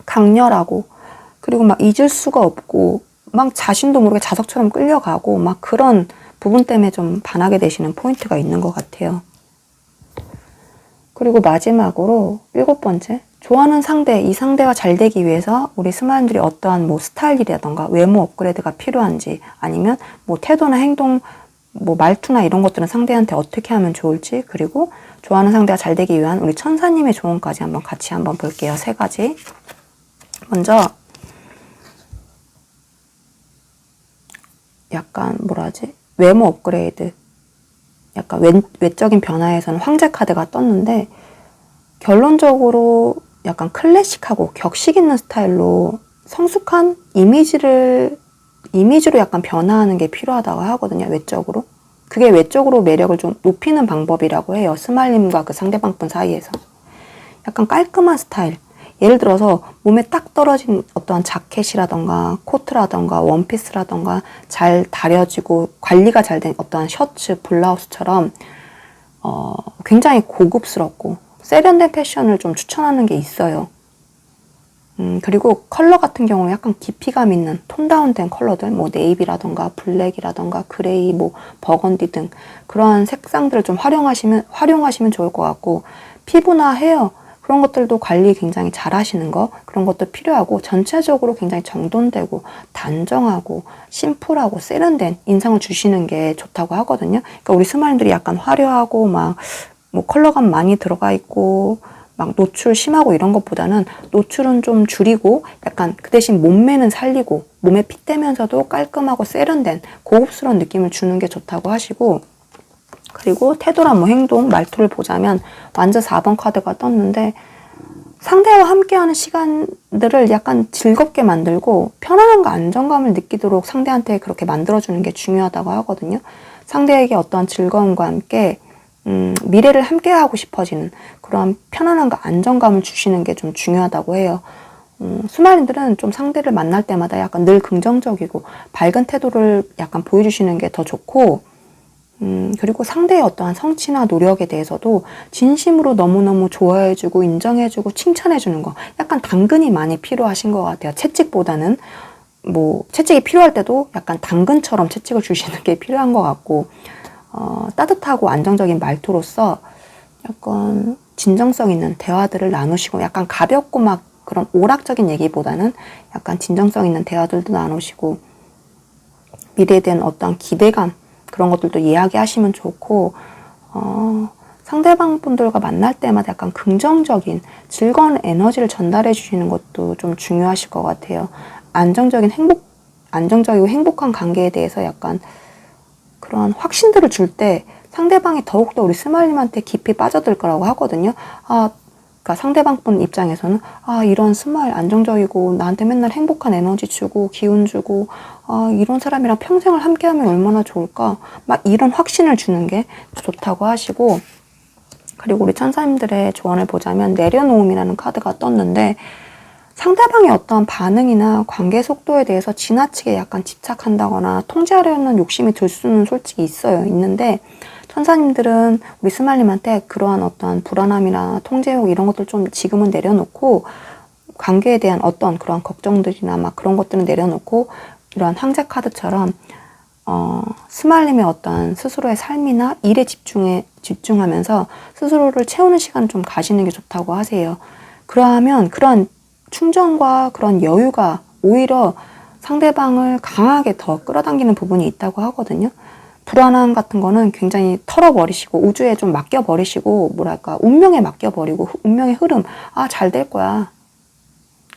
강렬하고, 그리고 막 잊을 수가 없고 막 자신도 모르게 자석처럼 끌려가고 막 그런 부분 때문에 좀 반하게 되시는 포인트가 있는 것 같아요. 그리고 마지막으로 일곱 번째, 좋아하는 상대, 이 상대와 잘 되기 위해서 우리 스마일들이 어떠한 뭐 스타일이라던가 외모 업그레이드가 필요한지, 아니면 뭐 태도나 행동, 뭐 말투나 이런 것들은 상대한테 어떻게 하면 좋을지, 그리고 좋아하는 상대가 잘 되기 위한 우리 천사님의 조언까지 같이 한번 볼게요. 세 가지. 먼저 약간 외모 업그레이드, 약간 외적인 변화에서는 황제 카드가 떴는데, 결론적으로 약간 클래식하고 격식 있는 스타일로 성숙한 이미지로 약간 변화하는 게 필요하다고 하거든요, 외적으로. 그게 외적으로 매력을 좀 높이는 방법이라고 해요, 스마일님과 그 상대방 분 사이에서. 약간 깔끔한 스타일. 예를 들어서 몸에 딱 떨어진 어떠한 자켓이라던가 코트라던가 원피스라던가 잘 다려지고 관리가 잘 된 어떠한 셔츠, 블라우스처럼 굉장히 고급스럽고 세련된 패션을 좀 추천하는 게 있어요. 그리고 컬러 같은 경우는 약간 깊이감 있는 톤 다운된 컬러들, 뭐 네이비라던가 블랙이라던가 그레이, 뭐 버건디 등 그러한 색상들을 좀 활용하시면 좋을 것 같고, 피부나 헤어 그런 것들도 관리 굉장히 잘 하시는 거, 그런 것도 필요하고, 전체적으로 굉장히 정돈되고 단정하고 심플하고 세련된 인상을 주시는 게 좋다고 하거든요. 그러니까 우리 스마일들이 약간 화려하고 막 뭐 컬러감 많이 들어가 있고 막 노출 심하고 이런 것보다는 노출은 좀 줄이고 약간 그 대신 몸매는 살리고 몸에 핏대면서도 깔끔하고 세련된 고급스러운 느낌을 주는 게 좋다고 하시고, 그리고 태도랑 뭐 행동, 말투를 보자면 완전 4번 카드가 떴는데, 상대와 함께하는 시간들을 약간 즐겁게 만들고 편안함과 안정감을 느끼도록 상대한테 그렇게 만들어주는 게 중요하다고 하거든요. 상대에게 어떠한 즐거움과 함께 미래를 함께하고 싶어지는 그런 편안함과 안정감을 주시는 게 좀 중요하다고 해요. 스마일들은 좀 상대를 만날 때마다 약간 늘 긍정적이고 밝은 태도를 약간 보여주시는 게 더 좋고, 그리고 상대의 어떠한 성취나 노력에 대해서도 진심으로 너무너무 좋아해주고 인정해주고 칭찬해주는 거, 약간 당근이 많이 필요하신 것 같아요. 채찍보다는. 뭐 채찍이 필요할 때도 약간 당근처럼 채찍을 주시는 게 필요한 것 같고, 따뜻하고 안정적인 말투로서 약간 진정성 있는 대화들을 나누시고, 약간 가볍고 막 그런 오락적인 얘기보다는 약간 진정성 있는 대화들도 나누시고, 미래에 대한 어떤 기대감 그런 것들도 이야기하시면 좋고, 상대방 분들과 만날 때마다 약간 긍정적인 즐거운 에너지를 전달해 주시는 것도 좀 중요하실 것 같아요. 안정적이고 행복한 관계에 대해서 약간 그런 확신들을 줄 때 상대방이 더욱더 우리 스마일님한테 깊이 빠져들 거라고 하거든요. 그러니까 상대방 분 입장에서는 이런 스마일 안정적이고 나한테 맨날 행복한 에너지 주고 기운 주고 이런 사람이랑 평생을 함께하면 얼마나 좋을까, 막 이런 확신을 주는 게 좋다고 하시고, 그리고 우리 천사님들의 조언을 보자면 내려놓음이라는 카드가 떴는데, 상대방의 어떤 반응이나 관계 속도에 대해서 지나치게 약간 집착한다거나 통제하려는 욕심이 들 수는 솔직히 있는데, 천사님들은 우리 스마일님한테 그러한 어떤 불안함이나 통제욕 이런 것들 좀 지금은 내려놓고, 관계에 대한 어떤 그런 걱정들이나 막 그런 것들은 내려놓고, 이러한 황제 카드처럼 스마일님의 어떤 스스로의 삶이나 일에 집중하면서 스스로를 채우는 시간을 좀 가지는 게 좋다고 하세요. 그러하면 그런 충전과 그런 여유가 오히려 상대방을 강하게 더 끌어당기는 부분이 있다고 하거든요. 불안함 같은 거는 굉장히 털어버리시고 우주에 좀 맡겨버리시고, 뭐랄까, 운명에 맡겨버리고, 운명의 흐름, 잘 될 거야.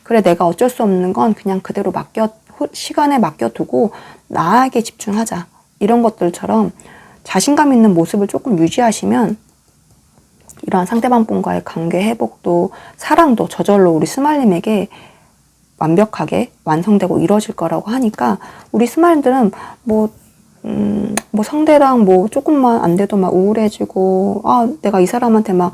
그래, 내가 어쩔 수 없는 건 그냥 그대로 시간에 맡겨두고 나에게 집중하자. 이런 것들처럼 자신감 있는 모습을 조금 유지하시면 이러한 상대방 분과의 관계 회복도 사랑도 저절로 우리 스마일님에게 완벽하게 완성되고 이루어질 거라고 하니까, 우리 스마일들은 뭐 상대랑 뭐 조금만 안 돼도 막 우울해지고, 내가 이 사람한테 막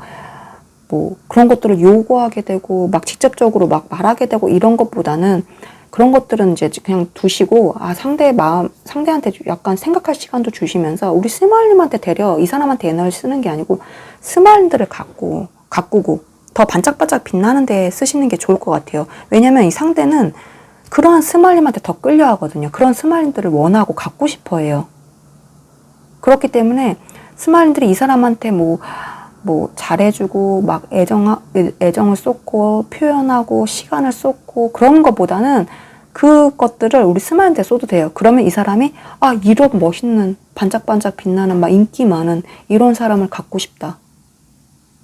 뭐 그런 것들을 요구하게 되고 막 직접적으로 막 말하게 되고 이런 것보다는, 그런 것들은 이제 그냥 두시고, 상대한테 약간 생각할 시간도 주시면서, 우리 스마일님한테 이 사람한테 에너지 쓰는 게 아니고 스마일들을 가꾸고 더 반짝반짝 빛나는 데 쓰시는 게 좋을 것 같아요. 왜냐면 이 상대는 그러한 스마일님한테 더 끌려하거든요. 그런 스마일들을 원하고 갖고 싶어 해요. 그렇기 때문에 스마일들이 이 사람한테 뭐 잘해주고 막 애정을 쏟고 표현하고 시간을 쏟고 그런 것보다는, 그것들을 우리 스마일한테 쏟도 돼요. 그러면 이 사람이 이런 멋있는 반짝반짝 빛나는 막 인기 많은 이런 사람을 갖고 싶다,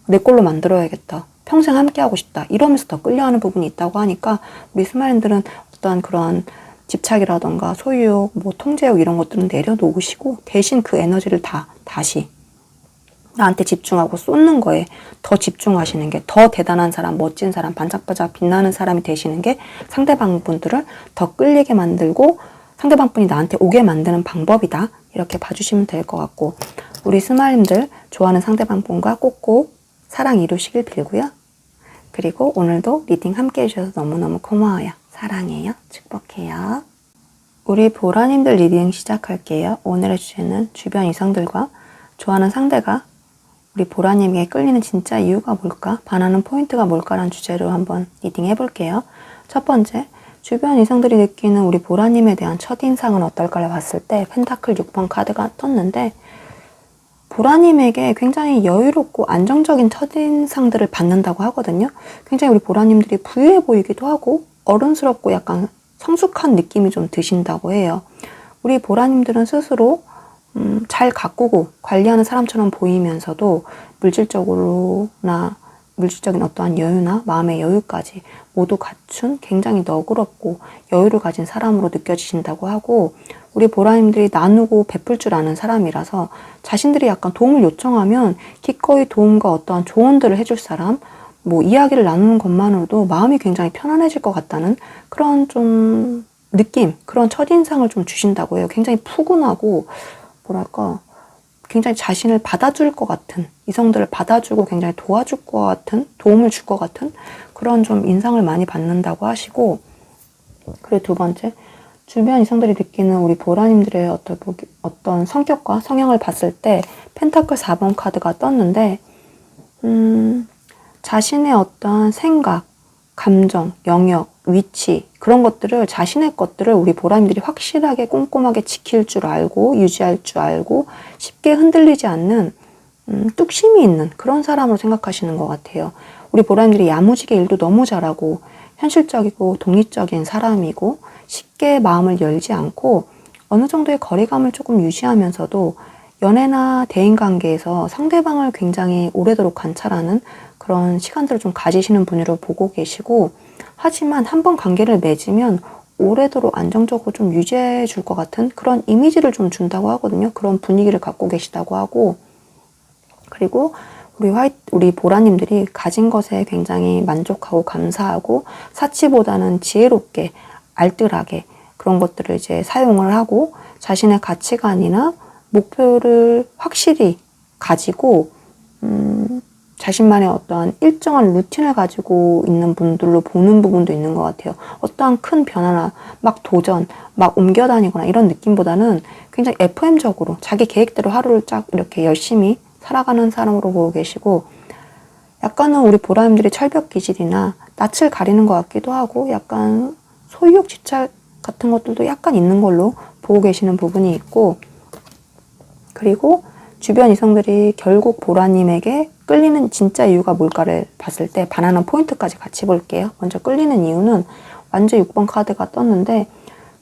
내 걸로 만들어야겠다, 평생 함께 하고 싶다, 이러면서 더 끌려하는 부분이 있다고 하니까, 우리 스마일들은 어떠한 그러한 집착이라던가 소유욕, 뭐 통제욕 이런 것들은 내려놓으시고, 대신 그 에너지를 다시 나한테 집중하고 쏟는 거에 더 집중하시는 게, 더 대단한 사람, 멋진 사람, 반짝반짝 빛나는 사람이 되시는 게 상대방 분들을 더 끌리게 만들고 상대방 분이 나한테 오게 만드는 방법이다. 이렇게 봐주시면 될 것 같고, 우리 스마일님들 좋아하는 상대방 분과 꼭꼭 사랑 이루시길 빌고요. 그리고 오늘도 리딩 함께 해주셔서 너무너무 고마워요. 사랑해요. 축복해요. 우리 보라님들 리딩 시작할게요. 오늘의 주제는 주변 이성들과 좋아하는 상대가 우리 보라님에게 끌리는 진짜 이유가 뭘까? 반하는 포인트가 뭘까라는 주제로 한번 리딩 해볼게요. 첫 번째, 주변 이성들이 느끼는 우리 보라님에 대한 첫인상은 어떨까를 봤을 때 펜타클 6번 카드가 떴는데, 보라님에게 굉장히 여유롭고 안정적인 첫인상들을 받는다고 하거든요. 굉장히 우리 보라님들이 부유해 보이기도 하고 어른스럽고 약간 성숙한 느낌이 좀 드신다고 해요. 우리 보라님들은 스스로 잘 가꾸고 관리하는 사람처럼 보이면서도 물질적인 어떠한 여유나 마음의 여유까지 모두 갖춘 굉장히 너그럽고 여유를 가진 사람으로 느껴지신다고 하고, 우리 보라님들이 나누고 베풀 줄 아는 사람이라서 자신들이 약간 도움을 요청하면 기꺼이 도움과 어떠한 조언들을 해줄 사람, 이야기를 나누는 것만으로도 마음이 굉장히 편안해질 것 같다는 그런 좀 느낌, 그런 첫인상을 좀 주신다고 해요. 굉장히 푸근하고 굉장히 자신을 받아줄 것 같은, 이성들을 받아주고 굉장히 도와줄 것 같은, 도움을 줄 것 같은 그런 좀 인상을 많이 받는다고 하시고, 그리고 두 번째, 주변 이성들이 느끼는 우리 보라님들의 어떤 성격과 성향을 봤을 때 펜타클 4번 카드가 떴는데, 자신의 어떤 생각, 감정, 영역, 위치, 그런 것들을, 자신의 것들을 우리 보라님들이 확실하게 꼼꼼하게 지킬 줄 알고 유지할 줄 알고 쉽게 흔들리지 않는 뚝심이 있는 그런 사람으로 생각하시는 것 같아요. 우리 보라님들이 야무지게 일도 너무 잘하고 현실적이고 독립적인 사람이고 쉽게 마음을 열지 않고 어느 정도의 거리감을 조금 유지하면서도 연애나 대인관계에서 상대방을 굉장히 오래도록 관찰하는 그런 시간들을 좀 가지시는 분으로 보고 계시고, 하지만 한번 관계를 맺으면 오래도록 안정적으로 좀 유지해 줄 것 같은 그런 이미지를 좀 준다고 하거든요. 그런 분위기를 갖고 계시다고 하고, 그리고 우리 보라님들이 가진 것에 굉장히 만족하고 감사하고 사치보다는 지혜롭게 알뜰하게 그런 것들을 이제 사용을 하고 자신의 가치관이나 목표를 확실히 가지고 자신만의 어떠한 일정한 루틴을 가지고 있는 분들로 보는 부분도 있는 것 같아요. 어떠한 큰 변화나 막 도전, 막 옮겨다니거나 이런 느낌보다는 굉장히 FM적으로 자기 계획대로 하루를 쫙 이렇게 열심히 살아가는 사람으로 보고 계시고, 약간은 우리 보라님들이 철벽 기질이나 낯을 가리는 것 같기도 하고 약간 소유욕 집착 같은 것들도 약간 있는 걸로 보고 계시는 부분이 있고, 그리고 주변 이성들이 결국 보라님에게 끌리는 진짜 이유가 뭘까를 봤을 때 반하는 포인트까지 같이 볼게요. 먼저 끌리는 이유는 완전 6번 카드가 떴는데,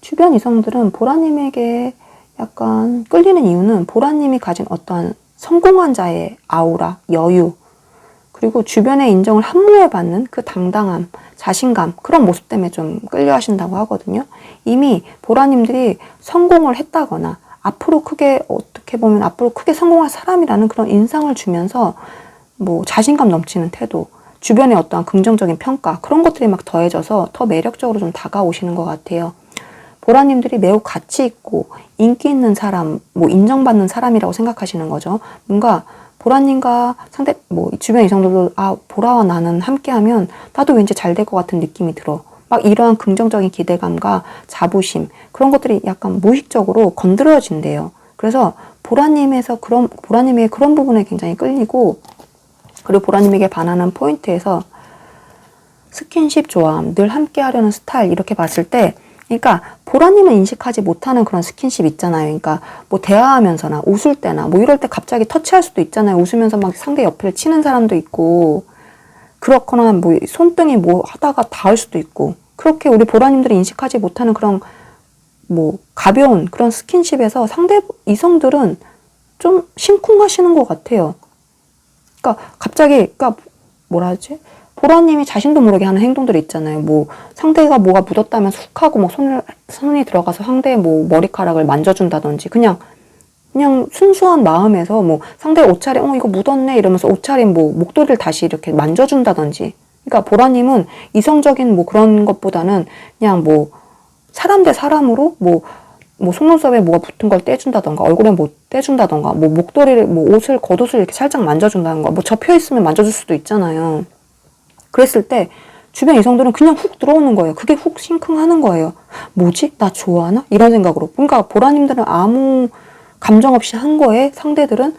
주변 이성들은 보라님에게 약간 끌리는 이유는 보라님이 가진 어떠한 성공한 자의 아우라, 여유, 그리고 주변의 인정을 함무해받는 그 당당함, 자신감, 그런 모습 때문에 좀 끌려 하신다고 하거든요. 이미 보라님들이 성공을 했다거나 어떻게 보면 앞으로 크게 성공할 사람이라는 그런 인상을 주면서 자신감 넘치는 태도, 주변의 어떠한 긍정적인 평가, 그런 것들이 막 더해져서 더 매력적으로 좀 다가오시는 것 같아요. 보라님들이 매우 가치 있고 인기 있는 사람, 인정받는 사람이라고 생각하시는 거죠. 뭔가 보라님과 주변 이성들도 보라와 나는 함께하면 나도 왠지 잘 될 것 같은 느낌이 들어. 막 이러한 긍정적인 기대감과 자부심, 그런 것들이 약간 무의식적으로 건드려진대요. 그래서 보라님의 그런 부분에 굉장히 끌리고, 그리고 보라님에게 반하는 포인트에서 스킨십 좋아함, 늘 함께 하려는 스타일, 이렇게 봤을 때, 그러니까 보라님은 인식하지 못하는 그런 스킨십 있잖아요. 그러니까 대화하면서나 웃을 때나 이럴 때 갑자기 터치할 수도 있잖아요. 웃으면서 막 상대 옆을 치는 사람도 있고, 그렇거나 손등에 하다가 닿을 수도 있고, 그렇게 우리 보라님들이 인식하지 못하는 그런 가벼운 그런 스킨십에서 상대 이성들은 좀 심쿵하시는 것 같아요. 그러니까 보라님이 자신도 모르게 하는 행동들이 있잖아요. 상대가 뭐가 묻었다면 훅 하고 손이 들어가서 상대의 머리카락을 만져준다든지, 그냥 그냥 순수한 마음에서 뭐 상대의 옷차림, 이거 묻었네 이러면서 옷차림 뭐 목도리를 다시 이렇게 만져준다든지. 그러니까 보라님은 이성적인 뭐 그런 것보다는 그냥 뭐 사람 대 사람으로 뭐 속눈썹에 뭐가 붙은 걸 떼준다던가, 얼굴에 뭐 떼준다던가, 뭐 목도리를, 뭐 옷을, 겉옷을 이렇게 살짝 만져준다던가, 뭐 접혀있으면 만져줄 수도 있잖아요. 그랬을 때 주변 이성들은 그냥 훅 들어오는 거예요. 그게 훅 심쿵하는 거예요. 뭐지? 나 좋아하나? 이런 생각으로. 그러니까 보라님들은 아무 감정 없이 한 거에 상대들은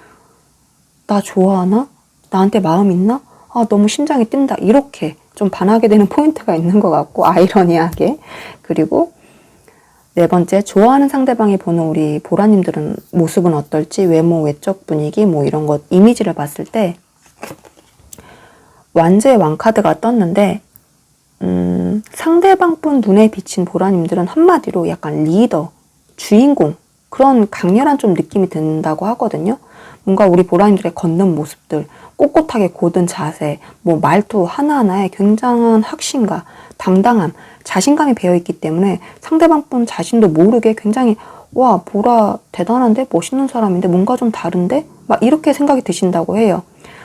나 좋아하나? 나한테 마음 있나? 너무 심장이 뛴다. 이렇게 좀 반하게 되는 포인트가 있는 것 같고, 아이러니하게. 그리고 네 번째, 좋아하는 상대방이 보는 우리 보라님들은 모습은 어떨지, 외모, 외적 분위기, 뭐 이런 것, 이미지를 봤을 때, 완제의 왕카드가 떴는데, 상대방뿐 눈에 비친 보라님들은 한마디로 약간 리더, 주인공, 그런 강렬한 좀 느낌이 든다고 하거든요. 뭔가 우리 보라님들의 걷는 모습들, 꼿꼿하게 고든 자세, 뭐 말투 하나하나에 굉장한 확신과 당당함, 자신감이 배어있기 때문에 상대방뿐 자신도 모르게 굉장히 와, 보라 대단한데? 멋있는 사람인데? 뭔가 좀 다른데? 막 이렇게 생각이 드신다고 해요.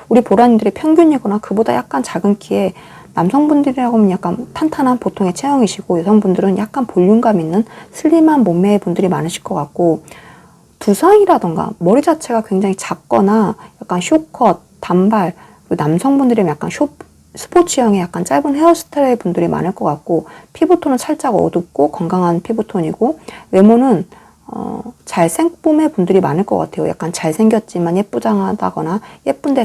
우리 보라님들이 평균이거나 그보다 약간 작은 키에 남성분들이라고 하면 약간 탄탄한 보통의 체형이시고 여성분들은 약간 볼륨감 있는 슬림한 몸매의 분들이 많으실 것 같고 두상이라던가 머리 자체가 굉장히 작거나 약간 숏컷, 단발, 남성분들이면 약간 스포츠형의 약간 짧은 헤어스타일의 분들이 많을 것 같고 피부톤은 살짝 어둡고 건강한 피부톤이고 외모는 잘생봄의 분들이 많을 것 같아요. 약간 잘생겼지만 예쁘장하다거나 예쁜데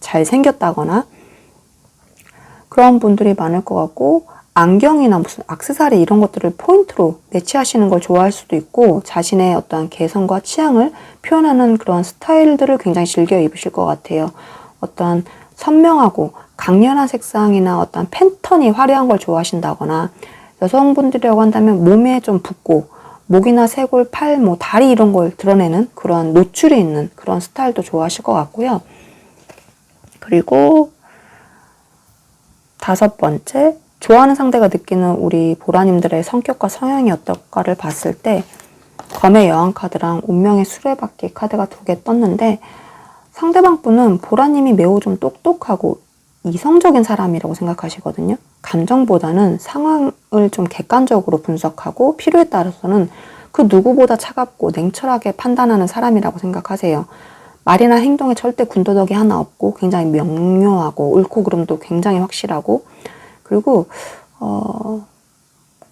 잘생겼다거나 그런 분들이 많을 것 같고 안경이나 무슨 액세서리 이런 것들을 포인트로 매치하시는 걸 좋아할 수도 있고 자신의 어떤 개성과 취향을 표현하는 그런 스타일들을 굉장히 즐겨 입으실 것 같아요. 어떤 선명하고 강렬한 색상이나 어떤 패턴이 화려한 걸 좋아하신다거나 여성분들이라고 한다면 몸에 좀 붓고 목이나 쇄골, 팔, 뭐 다리 이런 걸 드러내는 그런 노출이 있는 그런 스타일도 좋아하실 것 같고요. 그리고 다섯 번째, 좋아하는 상대가 느끼는 우리 보라님들의 성격과 성향이 어떨까를 봤을 때 검의 여왕 카드랑 운명의 수레바퀴 카드가 두 개 떴는데 상대방 분은 보라님이 매우 좀 똑똑하고 이성적인 사람이라고 생각하시거든요. 감정보다는 상황을 좀 객관적으로 분석하고 필요에 따라서는 그 누구보다 차갑고 냉철하게 판단하는 사람이라고 생각하세요. 말이나 행동에 절대 군더더기 하나 없고 굉장히 명료하고 옳고 그름도 굉장히 확실하고 그리고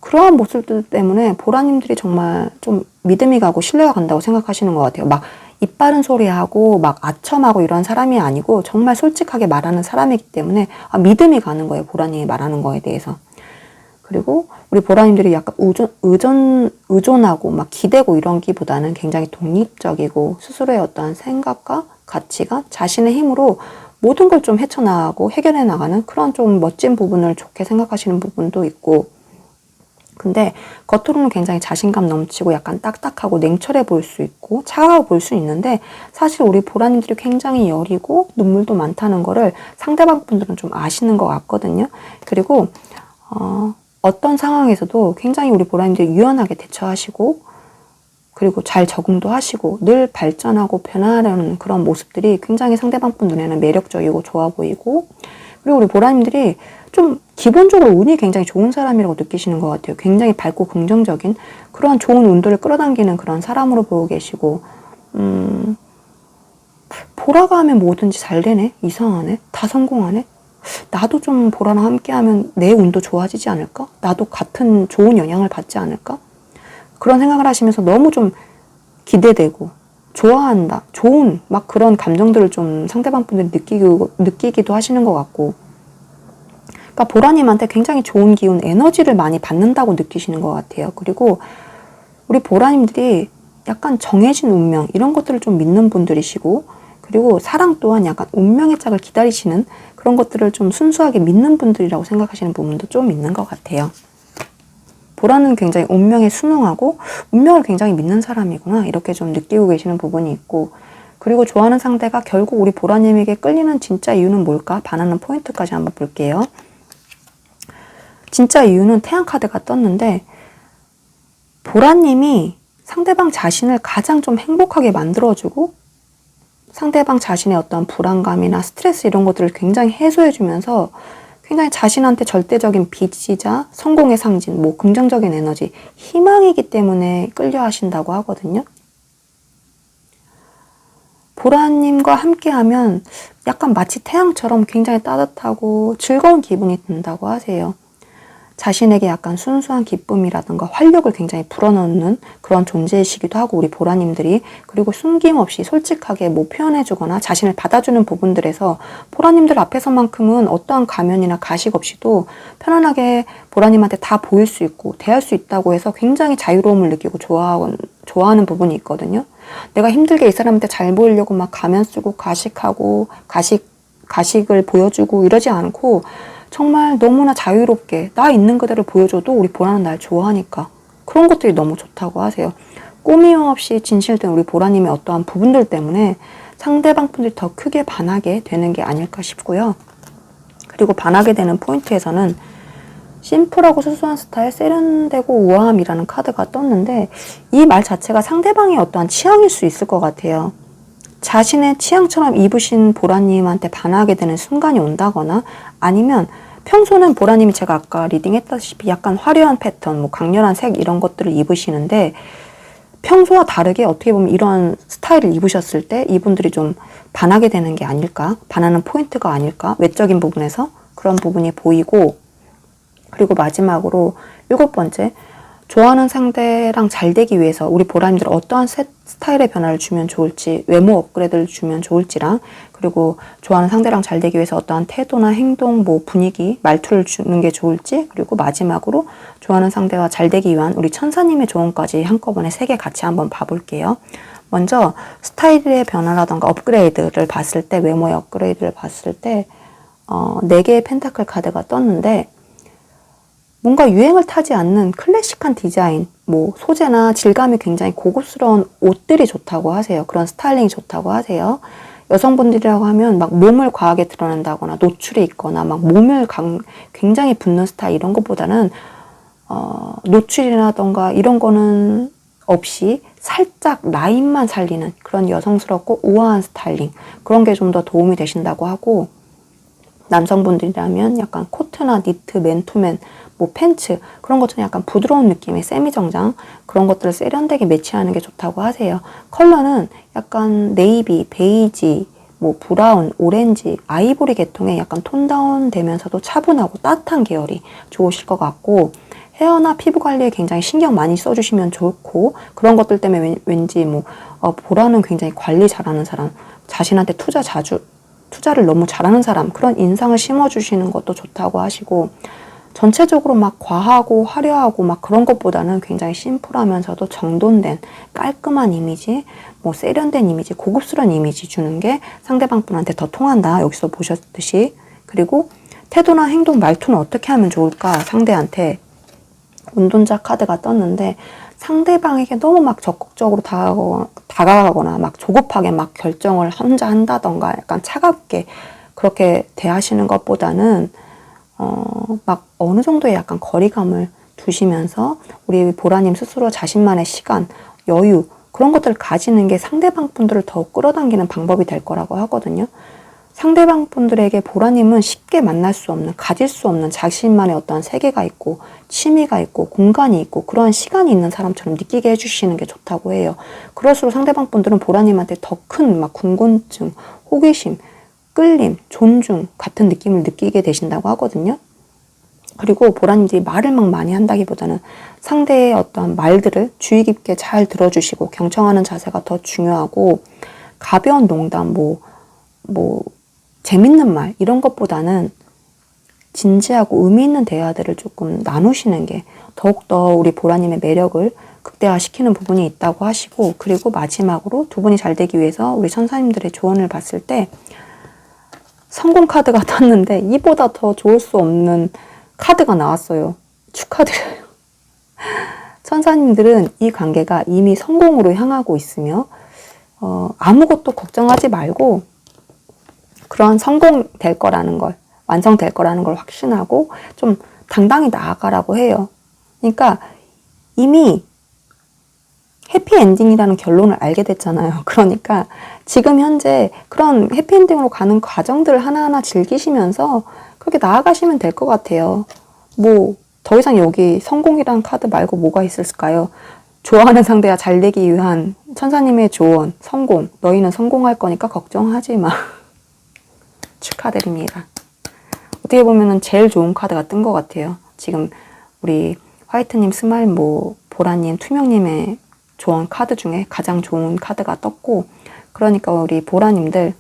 그러한 모습들 때문에 보라님들이 정말 좀 믿음이 가고 신뢰가 간다고 생각하시는 것 같아요. 막 입바른 소리하고 막 아첨하고 이런 사람이 아니고 정말 솔직하게 말하는 사람이기 때문에 믿음이 가는 거예요. 보라님이 말하는 거에 대해서. 그리고 우리 보라님들이 약간 의존하고 막 기대고 이런 기보다는 굉장히 독립적이고 스스로의 어떠한 생각과 가치가 자신의 힘으로 모든 걸 좀 헤쳐나가고 해결해 나가는 그런 좀 멋진 부분을 좋게 생각하시는 부분도 있고 근데 겉으로는 굉장히 자신감 넘치고 약간 딱딱하고 냉철해 보일 수 있고 차가워 보일 수 있는데 사실 우리 보라님들이 굉장히 여리고 눈물도 많다는 거를 상대방 분들은 좀 아시는 것 같거든요. 그리고 어떤 상황에서도 굉장히 우리 보라님들이 유연하게 대처하시고 그리고 잘 적응도 하시고 늘 발전하고 변화하려는 그런 모습들이 굉장히 상대방 분 눈에는 매력적이고 좋아 보이고 그리고 우리 보라님들이 좀 기본적으로 운이 굉장히 좋은 사람이라고 느끼시는 것 같아요. 굉장히 밝고 긍정적인 그런 좋은 운들을 끌어당기는 그런 사람으로 보고 계시고 보라가 하면 뭐든지 잘 되네? 이상하네? 다 성공하네? 나도 좀 보라랑 함께하면 내 운도 좋아지지 않을까? 나도 같은 좋은 영향을 받지 않을까? 그런 생각을 하시면서 너무 좀 기대되고 좋아한다, 좋은 막 그런 감정들을 좀 상대방 분들이 느끼기도 하시는 것 같고 그러니까 보라님한테 굉장히 좋은 기운, 에너지를 많이 받는다고 느끼시는 것 같아요. 그리고 우리 보라님들이 약간 정해진 운명 이런 것들을 좀 믿는 분들이시고 그리고 사랑 또한 약간 운명의 짝을 기다리시는 그런 것들을 좀 순수하게 믿는 분들이라고 생각하시는 부분도 좀 있는 것 같아요. 보라는 굉장히 운명에 순응하고 운명을 굉장히 믿는 사람이구나 이렇게 좀 느끼고 계시는 부분이 있고 그리고 좋아하는 상대가 결국 우리 보라님에게 끌리는 진짜 이유는 뭘까? 반하는 포인트까지 한번 볼게요. 진짜 이유는 태양 카드가 떴는데 보라님이 상대방 자신을 가장 좀 행복하게 만들어주고 상대방 자신의 어떤 불안감이나 스트레스 이런 것들을 굉장히 해소해주면서 굉장히 자신한테 절대적인 빛이자 성공의 상징, 뭐 긍정적인 에너지, 희망이기 때문에 끌려 하신다고 하거든요. 보라님과 함께하면 약간 마치 태양처럼 굉장히 따뜻하고 즐거운 기분이 든다고 하세요. 자신에게 약간 순수한 기쁨이라든가 활력을 굉장히 불어넣는 그런 존재이시기도 하고 우리 보라님들이 그리고 숨김없이 솔직하게 뭐 표현해주거나 자신을 받아주는 부분들에서 보라님들 앞에서만큼은 어떠한 가면이나 가식 없이도 편안하게 보라님한테 다 보일 수 있고 대할 수 있다고 해서 굉장히 자유로움을 느끼고 좋아하는 부분이 있거든요. 내가 힘들게 이 사람한테 잘 보이려고 막 가면 쓰고 가식하고 가식을 보여주고 이러지 않고 정말 너무나 자유롭게 나 있는 그대로 보여줘도 우리 보라는 날 좋아하니까 그런 것들이 너무 좋다고 하세요. 꾸밈 없이 진실된 우리 보라님의 어떠한 부분들 때문에 상대방 분들이 더 크게 반하게 되는 게 아닐까 싶고요. 그리고 반하게 되는 포인트에서는 심플하고 수수한 스타일, 세련되고 우아함이라는 카드가 떴는데 이 말 자체가 상대방의 어떠한 취향일 수 있을 것 같아요. 자신의 취향처럼 입으신 보라님한테 반하게 되는 순간이 온다거나 아니면 평소는 보라님이 제가 아까 리딩했다시피 약간 화려한 패턴, 뭐 강렬한 색 이런 것들을 입으시는데 평소와 다르게 어떻게 보면 이런 스타일을 입으셨을 때 이분들이 좀 반하게 되는 게 아닐까? 반하는 포인트가 아닐까? 외적인 부분에서 그런 부분이 보이고 그리고 마지막으로 7번째 좋아하는 상대랑 잘 되기 위해서 우리 보라님들 어떠한 스타일의 변화를 주면 좋을지 외모 업그레이드를 주면 좋을지랑 그리고 좋아하는 상대랑 잘 되기 위해서 어떠한 태도나 행동, 뭐 분위기, 말투를 주는 게 좋을지 그리고 마지막으로 좋아하는 상대와 잘 되기 위한 우리 천사님의 조언까지 한꺼번에 3개 같이 한번 봐볼게요. 먼저 스타일의 변화라던가 업그레이드를 봤을 때 외모의 업그레이드를 봤을 때 4개의 펜타클 카드가 떴는데 뭔가 유행을 타지 않는 클래식한 디자인, 뭐 소재나 질감이 굉장히 고급스러운 옷들이 좋다고 하세요. 그런 스타일링이 좋다고 하세요. 여성분들이라고 하면 막 몸을 과하게 드러낸다거나 노출이 있거나 막 몸을 굉장히 붓는 스타일 이런 것보다는 노출이라던가 이런 거는 없이 살짝 라인만 살리는 그런 여성스럽고 우아한 스타일링 그런 게 좀 더 도움이 되신다고 하고 남성분들이라면 약간 코트나 니트, 맨투맨, 뭐 팬츠 그런 것처럼 약간 부드러운 느낌의 세미 정장 그런 것들을 세련되게 매치하는 게 좋다고 하세요. 컬러는 약간 네이비, 베이지, 뭐 브라운, 오렌지, 아이보리 계통의 약간 톤 다운 되면서도 차분하고 따뜻한 계열이 좋으실 것 같고 헤어나 피부 관리에 굉장히 신경 많이 써주시면 좋고 그런 것들 때문에 왠지 뭐 보라는 굉장히 관리 잘하는 사람 자신한테 투자를 너무 잘하는 사람 그런 인상을 심어주시는 것도 좋다고 하시고 전체적으로 막 과하고 화려하고 막 그런 것보다는 굉장히 심플하면서도 정돈된 깔끔한 이미지 뭐 세련된 이미지 고급스러운 이미지 주는 게 상대방 분한테 더 통한다 여기서 보셨듯이 그리고 태도나 행동 말투는 어떻게 하면 좋을까 상대한테 운동자 카드가 떴는데 상대방에게 너무 막 적극적으로 다가가거나 막 조급하게 막 결정을 혼자 한다던가 약간 차갑게 그렇게 대하시는 것보다는 막 어느 정도의 약간 거리감을 두시면서 우리 보라님 스스로 자신만의 시간, 여유 그런 것들을 가지는 게 상대방 분들을 더 끌어당기는 방법이 될 거라고 하거든요. 상대방 분들에게 보라님은 쉽게 만날 수 없는, 가질 수 없는 자신만의 어떤 세계가 있고 취미가 있고 공간이 있고 그런 시간이 있는 사람처럼 느끼게 해주시는 게 좋다고 해요. 그럴수록 상대방 분들은 보라님한테 더 큰 막 궁금증, 호기심, 끌림, 존중 같은 느낌을 느끼게 되신다고 하거든요. 그리고 보라님들이 말을 막 많이 한다기보다는 상대의 어떤 말들을 주의 깊게 잘 들어주시고 경청하는 자세가 더 중요하고 가벼운 농담, 재밌는 말 이런 것보다는 진지하고 의미 있는 대화들을 조금 나누시는 게 더욱더 우리 보라님의 매력을 극대화시키는 부분이 있다고 하시고 그리고 마지막으로 두 분이 잘 되기 위해서 우리 천사님들의 조언을 봤을 때 성공 카드가 떴는데 이보다 더 좋을 수 없는 카드가 나왔어요. 축하드려요. 천사님들은 이 관계가 이미 성공으로 향하고 있으며 아무것도 걱정하지 말고 그런 성공될 거라는 걸 완성될 거라는 걸 확신하고 좀 당당히 나아가라고 해요. 그러니까 이미 해피엔딩이라는 결론을 알게 됐잖아요. 그러니까 지금 현재 그런 해피엔딩으로 가는 과정들을 하나하나 즐기시면서 그렇게 나아가시면 될 것 같아요. 뭐 더 이상 여기 성공이란 카드 말고 뭐가 있을까요? 좋아하는 상대와 잘 되기 위한 천사님의 조언, 성공. 너희는 성공할 거니까 걱정하지 마. 축하드립니다. 어떻게 보면은 제일 좋은 카드가 뜬 것 같아요. 지금 우리 화이트님, 스마일모, 보라님, 투명님의 조언 카드 중에 가장 좋은 카드가 떴고, 그러니까 우리 보라님들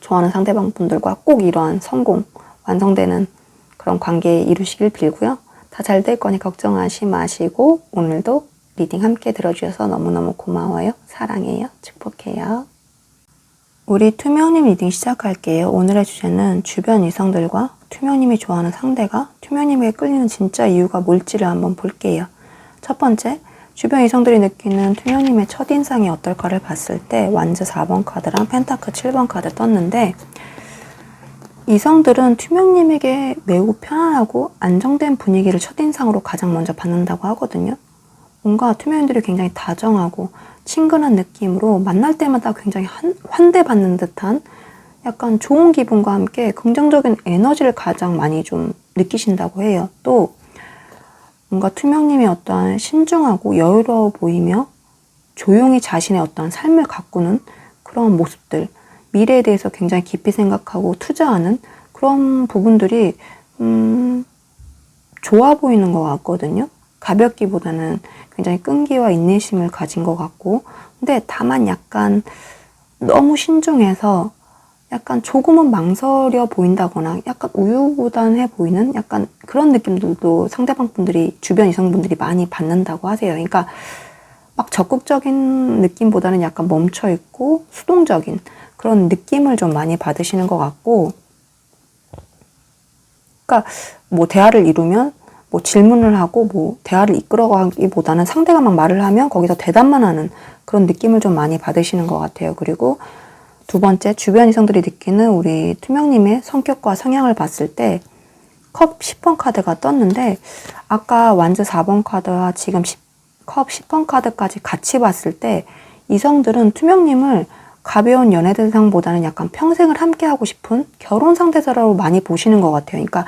좋아하는 상대방 분들과 꼭 이러한 성공, 완성되는 그런 관계 이루시길 빌고요. 다 잘 될 거니 걱정하지 마시고 오늘도 리딩 함께 들어주셔서 너무너무 고마워요. 사랑해요. 축복해요. 우리 투명님 리딩 시작할게요. 오늘의 주제는 주변 이성들과 투명님이 좋아하는 상대가 투명님에게 끌리는 진짜 이유가 뭘지를 한번 볼게요. 첫 번째, 주변 이성들이 느끼는 투명님의 첫인상이 어떨까를 봤을 때 완즈 4번 카드랑 펜타클 7번 카드 떴는데, 이성들은 투명님에게 매우 편안하고 안정된 분위기를 첫인상으로 가장 먼저 받는다고 하거든요. 뭔가 투명인들이 굉장히 다정하고 친근한 느낌으로 만날 때마다 굉장히 환대받는 듯한 약간 좋은 기분과 함께 긍정적인 에너지를 가장 많이 좀 느끼신다고 해요. 또 뭔가 투명님이 어떠한 신중하고 여유로워 보이며 조용히 자신의 어떠한 삶을 가꾸는 그런 모습들, 미래에 대해서 굉장히 깊이 생각하고 투자하는 그런 부분들이 좋아 보이는 것 같거든요. 가볍기보다는 굉장히 끈기와 인내심을 가진 것 같고, 근데 다만 약간 너무 신중해서 약간 조금은 망설여 보인다거나 약간 우유부단해 보이는 약간 그런 느낌들도 상대방 분들이, 주변 이성분들이 많이 받는다고 하세요. 그러니까 막 적극적인 느낌보다는 약간 멈춰있고 수동적인 그런 느낌을 좀 많이 받으시는 것 같고, 그러니까 뭐 대화를 이루면 뭐 질문을 하고 뭐 대화를 이끌어가기보다는 상대가 막 말을 하면 거기서 대답만 하는 그런 느낌을 좀 많이 받으시는 것 같아요. 그리고 두 번째, 주변 이성들이 느끼는 우리 투명님의 성격과 성향을 봤을 때 컵 10번 카드가 떴는데, 아까 완즈 4번 카드와 지금 컵 10번 카드까지 같이 봤을 때 이성들은 투명님을 가벼운 연애 대상보다는 약간 평생을 함께하고 싶은 결혼 상대자로 많이 보시는 것 같아요. 그러니까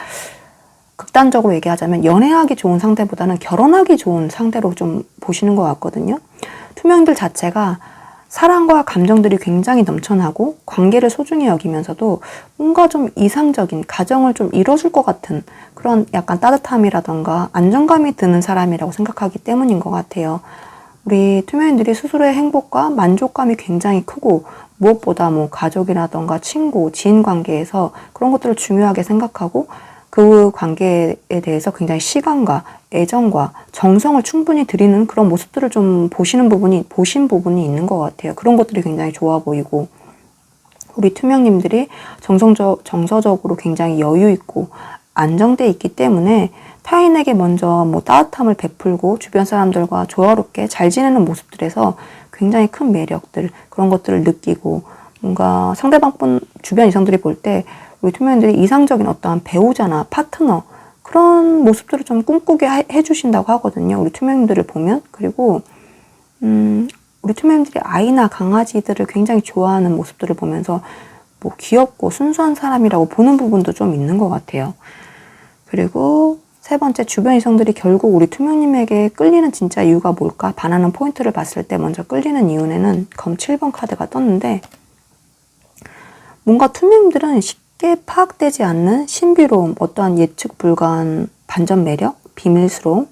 극단적으로 얘기하자면 연애하기 좋은 상대보다는 결혼하기 좋은 상대로 좀 보시는 것 같거든요. 투명인들 자체가 사랑과 감정들이 굉장히 넘쳐나고 관계를 소중히 여기면서도 뭔가 좀 이상적인 가정을 좀 이뤄줄 것 같은 그런 약간 따뜻함이라던가 안정감이 드는 사람이라고 생각하기 때문인 것 같아요. 우리 투명인들이 스스로의 행복과 만족감이 굉장히 크고, 무엇보다 뭐 가족이라던가 친구, 지인 관계에서 그런 것들을 중요하게 생각하고 그 관계에 대해서 굉장히 시간과 애정과 정성을 충분히 들이는 그런 모습들을 좀 보신 부분이 있는 것 같아요. 그런 것들이 굉장히 좋아 보이고, 우리 투명님들이 정서적으로 굉장히 여유 있고 안정돼 있기 때문에 타인에게 먼저 뭐 따뜻함을 베풀고 주변 사람들과 조화롭게 잘 지내는 모습들에서 굉장히 큰 매력들, 그런 것들을 느끼고, 뭔가 상대방 주변 이성들이 볼 때 우리 투명인들이 이상적인 어떠한 배우자나 파트너 그런 모습들을 좀 꿈꾸게 해주신다고 하거든요. 우리 투명인들을 보면. 그리고 우리 투명인들이 아이나 강아지들을 굉장히 좋아하는 모습들을 보면서 뭐 귀엽고 순수한 사람이라고 보는 부분도 좀 있는 것 같아요. 그리고 세 번째, 주변 이성들이 결국 우리 투명님에게 끌리는 진짜 이유가 뭘까? 반하는 포인트를 봤을 때 먼저 끌리는 이유는 검 7번 카드가 떴는데, 뭔가 투명님들은 쉽게 파악되지 않는 신비로움, 어떠한 예측 불가한 반전 매력, 비밀스러움,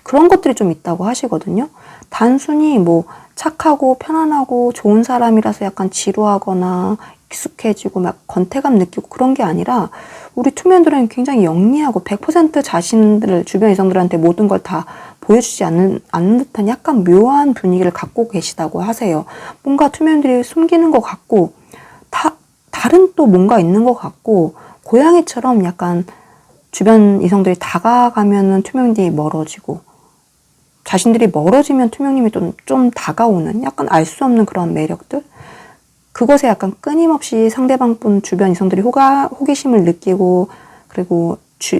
그런 것들이 좀 있다고 하시거든요. 단순히 뭐 착하고 편안하고 좋은 사람이라서 약간 지루하거나 익숙해지고 막 권태감 느끼고 그런 게 아니라, 우리 투명인들은 굉장히 영리하고 100% 자신들 주변 이성들한테 모든 걸 다 보여주지 않는 듯한 약간 묘한 분위기를 갖고 계시다고 하세요. 뭔가 투명인들이 숨기는 것 같고 다른 또 뭔가 있는 것 같고, 고양이처럼 약간 주변 이성들이 다가가면은 투명인들이 멀어지고, 자신들이 멀어지면 투명님이 좀 다가오는 약간 알 수 없는 그런 매력들, 그것에 약간 끊임없이 상대방 분 주변 이성들이 호기심을 느끼고, 그리고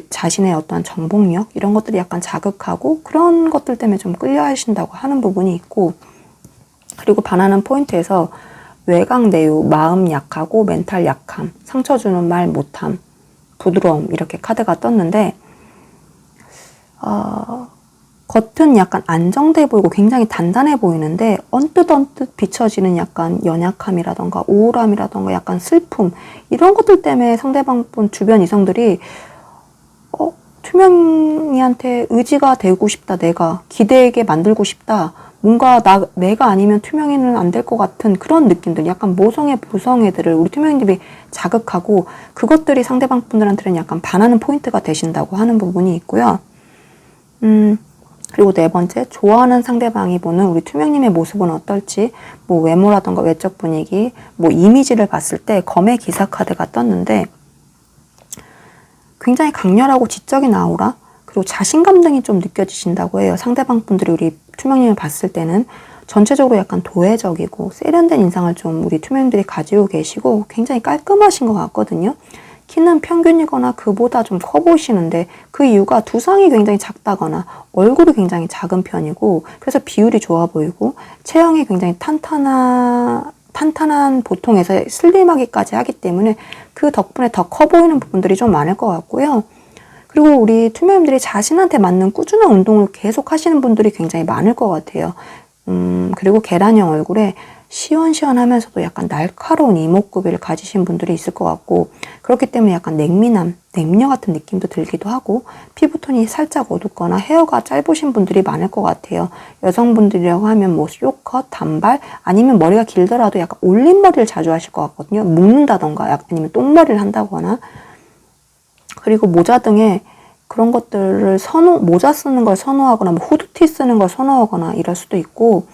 자신의 어떤 정복력 이런 것들이 약간 자극하고 그런 것들 때문에 좀 끌려 하신다고 하는 부분이 있고, 그리고 반하는 포인트에서 외강 내유, 마음 약하고 멘탈 약함, 상처 주는 말 못함, 부드러움 이렇게 카드가 떴는데 겉은 약간 안정돼 보이고 굉장히 단단해 보이는데 언뜻 비춰지는 약간 연약함이라던가 우울함이라던가 약간 슬픔 이런 것들 때문에 상대방 분 주변 이성들이 투명이한테 의지가 되고 싶다, 내가 기대게 만들고 싶다, 뭔가 내가 아니면 투명이는 안 될 것 같은 그런 느낌들, 약간 모성애 보성애들을 우리 투명인들이 자극하고 그것들이 상대방 분들한테는 약간 반하는 포인트가 되신다고 하는 부분이 있고요. 그리고 네 번째, 좋아하는 상대방이 보는 우리 투명님의 모습은 어떨지, 뭐 외모라던가 외적 분위기, 뭐 이미지를 봤을 때 검의 기사 카드가 떴는데 굉장히 강렬하고 지적인 아우라, 그리고 자신감 등이 좀 느껴지신다고 해요. 상대방 분들이 우리 투명님을 봤을 때는 전체적으로 약간 도회적이고 세련된 인상을 좀 우리 투명님들이 가지고 계시고 굉장히 깔끔하신 것 같거든요. 키는 평균이거나 그보다 좀 커 보이시는데 그 이유가 두상이 굉장히 작다거나 얼굴이 굉장히 작은 편이고, 그래서 비율이 좋아 보이고 체형이 굉장히 탄탄한 보통에서 슬림하기까지 하기 때문에 그 덕분에 더 커 보이는 부분들이 좀 많을 것 같고요. 그리고 우리 투명인들이 자신한테 맞는 꾸준한 운동을 계속 하시는 분들이 굉장히 많을 것 같아요. 그리고 계란형 얼굴에 시원시원하면서도 약간 날카로운 이목구비를 가지신 분들이 있을 것 같고, 그렇기 때문에 약간 냉미남, 냉녀 같은 느낌도 들기도 하고, 피부톤이 살짝 어둡거나 헤어가 짧으신 분들이 많을 것 같아요. 여성분들이라고 하면 뭐 쇼컷, 단발, 아니면 머리가 길더라도 약간 올림머리를 자주 하실 것 같거든요. 묶는다던가 아니면 똥머리를 한다거나. 그리고 모자 등의 그런 것들을 모자 쓰는 걸 선호하거나 뭐 후드티 쓰는 걸 선호하거나 이럴 수도 있고,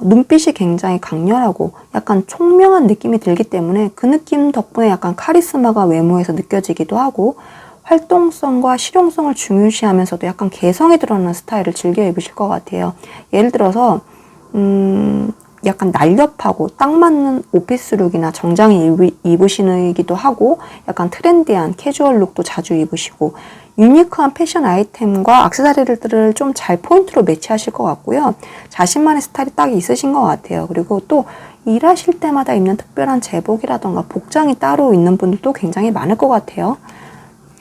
눈빛이 굉장히 강렬하고 약간 총명한 느낌이 들기 때문에 그 느낌 덕분에 약간 카리스마가 외모에서 느껴지기도 하고, 활동성과 실용성을 중요시하면서도 약간 개성이 드러나는 스타일을 즐겨 입으실 것 같아요. 예를 들어서 약간 날렵하고 딱 맞는 오피스룩이나 정장을 입으시기도 하고, 약간 트렌디한 캐주얼 룩도 자주 입으시고, 유니크한 패션 아이템과 액세서리들을 좀 잘 포인트로 매치하실 것 같고요. 자신만의 스타일이 딱 있으신 것 같아요. 그리고 또 일하실 때마다 입는 특별한 제복이라던가 복장이 따로 있는 분들도 굉장히 많을 것 같아요.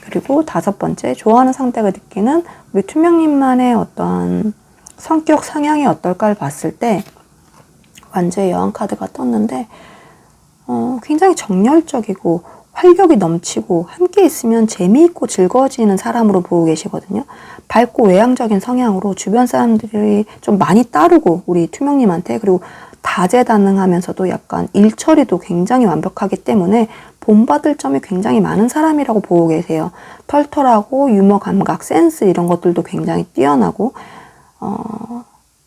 그리고 다섯 번째, 좋아하는 상대가 느끼는 우리 투명님만의 어떤 성격 성향이 어떨까를 봤을 때 완전히 여왕 카드가 떴는데 굉장히 정열적이고 활력이 넘치고 함께 있으면 재미있고 즐거워지는 사람으로 보고 계시거든요. 밝고 외향적인 성향으로 주변 사람들이 좀 많이 따르고 우리 투명님한테, 그리고 다재다능하면서도 약간 일처리도 굉장히 완벽하기 때문에 본받을 점이 굉장히 많은 사람이라고 보고 계세요. 털털하고 유머 감각, 센스 이런 것들도 굉장히 뛰어나고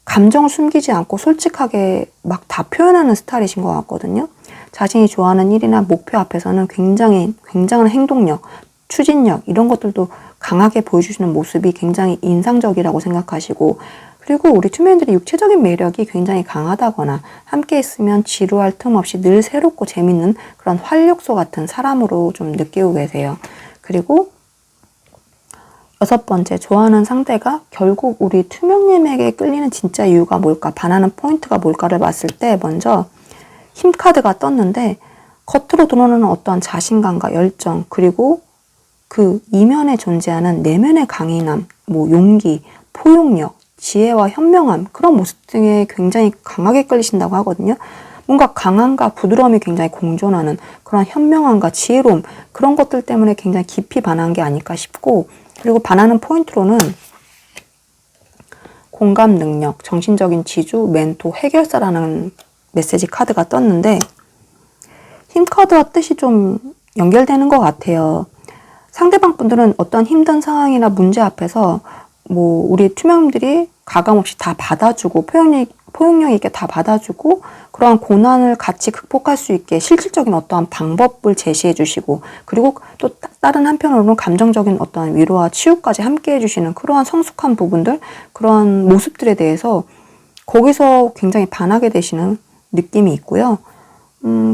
감정을 숨기지 않고 솔직하게 막 다 표현하는 스타일이신 것 같거든요. 자신이 좋아하는 일이나 목표 앞에서는 굉장한 행동력, 추진력 이런 것들도 강하게 보여주시는 모습이 굉장히 인상적이라고 생각하시고, 그리고 우리 투명인들이 육체적인 매력이 굉장히 강하다거나 함께 있으면 지루할 틈 없이 늘 새롭고 재밌는 그런 활력소 같은 사람으로 좀 느끼고 계세요. 그리고 여섯 번째, 좋아하는 상대가 결국 우리 투명님에게 끌리는 진짜 이유가 뭘까, 반하는 포인트가 뭘까를 봤을 때 먼저 힘 카드가 떴는데 겉으로 드러나는 어떠한 자신감과 열정, 그리고 그 이면에 존재하는 내면의 강인함, 뭐 용기, 포용력, 지혜와 현명함, 그런 모습 등에 굉장히 강하게 끌리신다고 하거든요. 뭔가 강함과 부드러움이 굉장히 공존하는 그런 현명함과 지혜로움, 그런 것들 때문에 굉장히 깊이 반한 게 아닐까 싶고, 그리고 반하는 포인트로는 공감 능력, 정신적인 지주, 멘토, 해결사라는 메시지 카드가 떴는데 힘 카드와 뜻이 좀 연결되는 것 같아요. 상대방 분들은 어떤 힘든 상황이나 문제 앞에서 뭐 우리 투명인들이 가감없이 다 받아주고 포용력 있게 다 받아주고 그러한 고난을 같이 극복할 수 있게 실질적인 어떠한 방법을 제시해 주시고, 그리고 또 다른 한편으로는 감정적인 어떠한 위로와 치유까지 함께 해주시는 그러한 성숙한 부분들, 그러한 모습들에 대해서 거기서 굉장히 반하게 되시는 느낌이 있고요.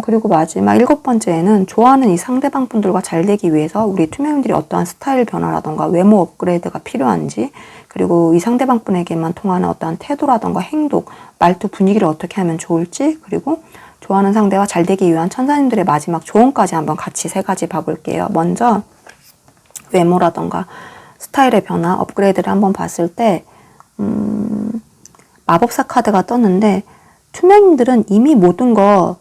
그리고 마지막 7번째에는 좋아하는 이 상대방 분들과 잘 되기 위해서 우리 투명인들이 어떠한 스타일 변화라던가 외모 업그레이드가 필요한지, 그리고 이 상대방 분에게만 통하는 어떠한 태도라던가 행동, 말투, 분위기를 어떻게 하면 좋을지, 그리고 좋아하는 상대와 잘 되기 위한 천사님들의 마지막 조언까지 한번 같이 3가지 봐볼게요. 먼저 외모라던가 스타일의 변화, 업그레이드를 한번 봤을 때 마법사 카드가 떴는데, 투명인들은 이미 모든 걸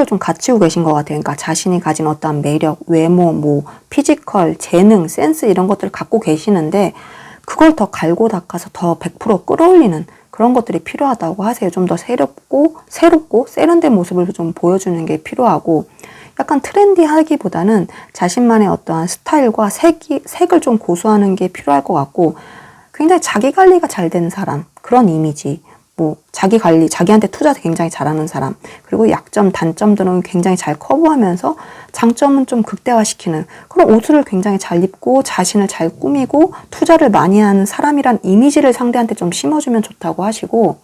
좀 갖추고 계신 것 같아요. 그러니까 자신이 가진 어떠한 매력, 외모, 뭐 피지컬, 재능, 센스 이런 것들을 갖고 계시는데, 그걸 더 갈고 닦아서 더 100% 끌어올리는 그런 것들이 필요하다고 하세요. 좀 더 새롭고 세련된 모습을 좀 보여주는 게 필요하고, 약간 트렌디하기보다는 자신만의 어떠한 스타일과 색을 좀 고수하는 게 필요할 것 같고, 굉장히 자기 관리가 잘 되는 사람, 그런 이미지, 뭐 자기 관리, 자기한테 투자 굉장히 잘하는 사람, 그리고 약점, 단점들은 굉장히 잘 커버하면서 장점은 좀 극대화시키는 그런 옷을 굉장히 잘 입고 자신을 잘 꾸미고 투자를 많이 하는 사람이란 이미지를 상대한테 좀 심어주면 좋다고 하시고,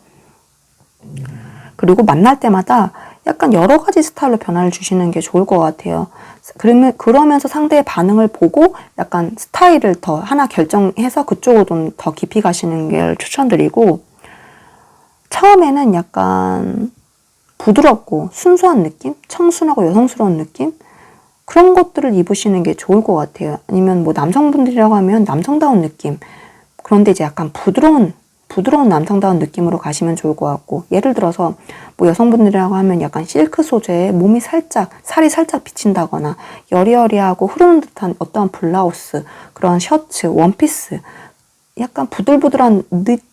그리고 만날 때마다 약간 여러 가지 스타일로 변화를 주시는 게 좋을 것 같아요. 그러면서 상대의 반응을 보고 약간 스타일을 더 하나 결정해서 그쪽으로 좀 더 깊이 가시는 걸 추천드리고, 처음에는 약간 부드럽고 순수한 느낌? 청순하고 여성스러운 느낌? 그런 것들을 입으시는 게 좋을 것 같아요. 아니면 뭐 남성분들이라고 하면 남성다운 느낌. 그런데 이제 약간 부드러운 남성다운 느낌으로 가시면 좋을 것 같고, 예를 들어서 뭐 여성분들이라고 하면 약간 실크 소재에 살이 살짝 비친다거나 여리여리하고 흐르는 듯한 어떠한 블라우스, 그런 셔츠, 원피스, 약간 부들부들한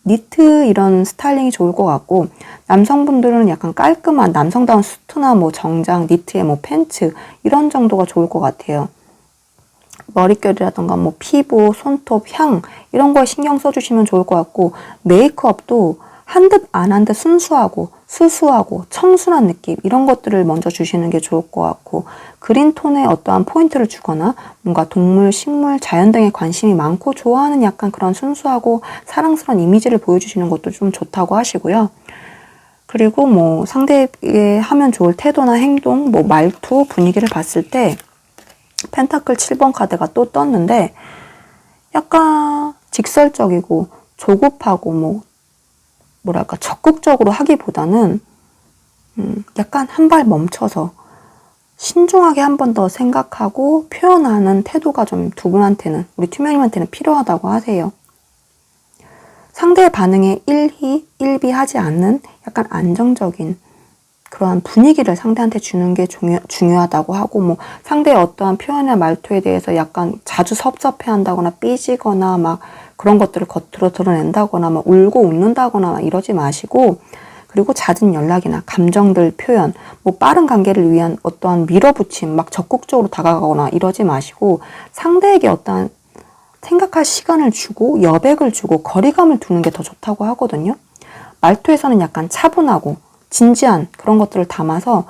니트 이런 스타일링이 좋을 것 같고, 남성분들은 약간 깔끔한 남성다운 수트나 뭐 정장, 니트에 뭐 팬츠 이런 정도가 좋을 것 같아요. 머릿결이라던가 뭐 피부, 손톱, 향 이런 거에 신경 써주시면 좋을 것 같고, 메이크업도 한 듯 안 한 듯 순수하고 수수하고 청순한 느낌 이런 것들을 먼저 주시는 게 좋을 것 같고, 그린톤에 어떠한 포인트를 주거나 뭔가 동물, 식물, 자연 등에 관심이 많고 좋아하는 약간 그런 순수하고 사랑스러운 이미지를 보여주시는 것도 좀 좋다고 하시고요. 그리고 뭐 상대에게 하면 좋을 태도나 행동, 뭐 말투, 분위기를 봤을 때 펜타클 7번 카드가 또 떴는데, 약간 직설적이고 조급하고 뭐랄까 적극적으로 하기보다는 약간 한 발 멈춰서 신중하게 한 번 더 생각하고 표현하는 태도가 좀 두 분한테는, 우리 투명님한테는 필요하다고 하세요. 상대의 반응에 일비하지 않는 약간 안정적인 그러한 분위기를 상대한테 주는 게 중요하다고 하고, 뭐 상대의 어떠한 표현의 말투에 대해서 약간 자주 섭섭해한다거나 삐지거나 막 그런 것들을 겉으로 드러낸다거나 막 울고 웃는다거나 막 이러지 마시고, 그리고 잦은 연락이나 감정들 표현, 뭐 빠른 관계를 위한 어떠한 밀어붙임, 막 적극적으로 다가가거나 이러지 마시고, 상대에게 어떠한 생각할 시간을 주고 여백을 주고 거리감을 두는 게 더 좋다고 하거든요. 말투에서는 약간 차분하고 진지한 그런 것들을 담아서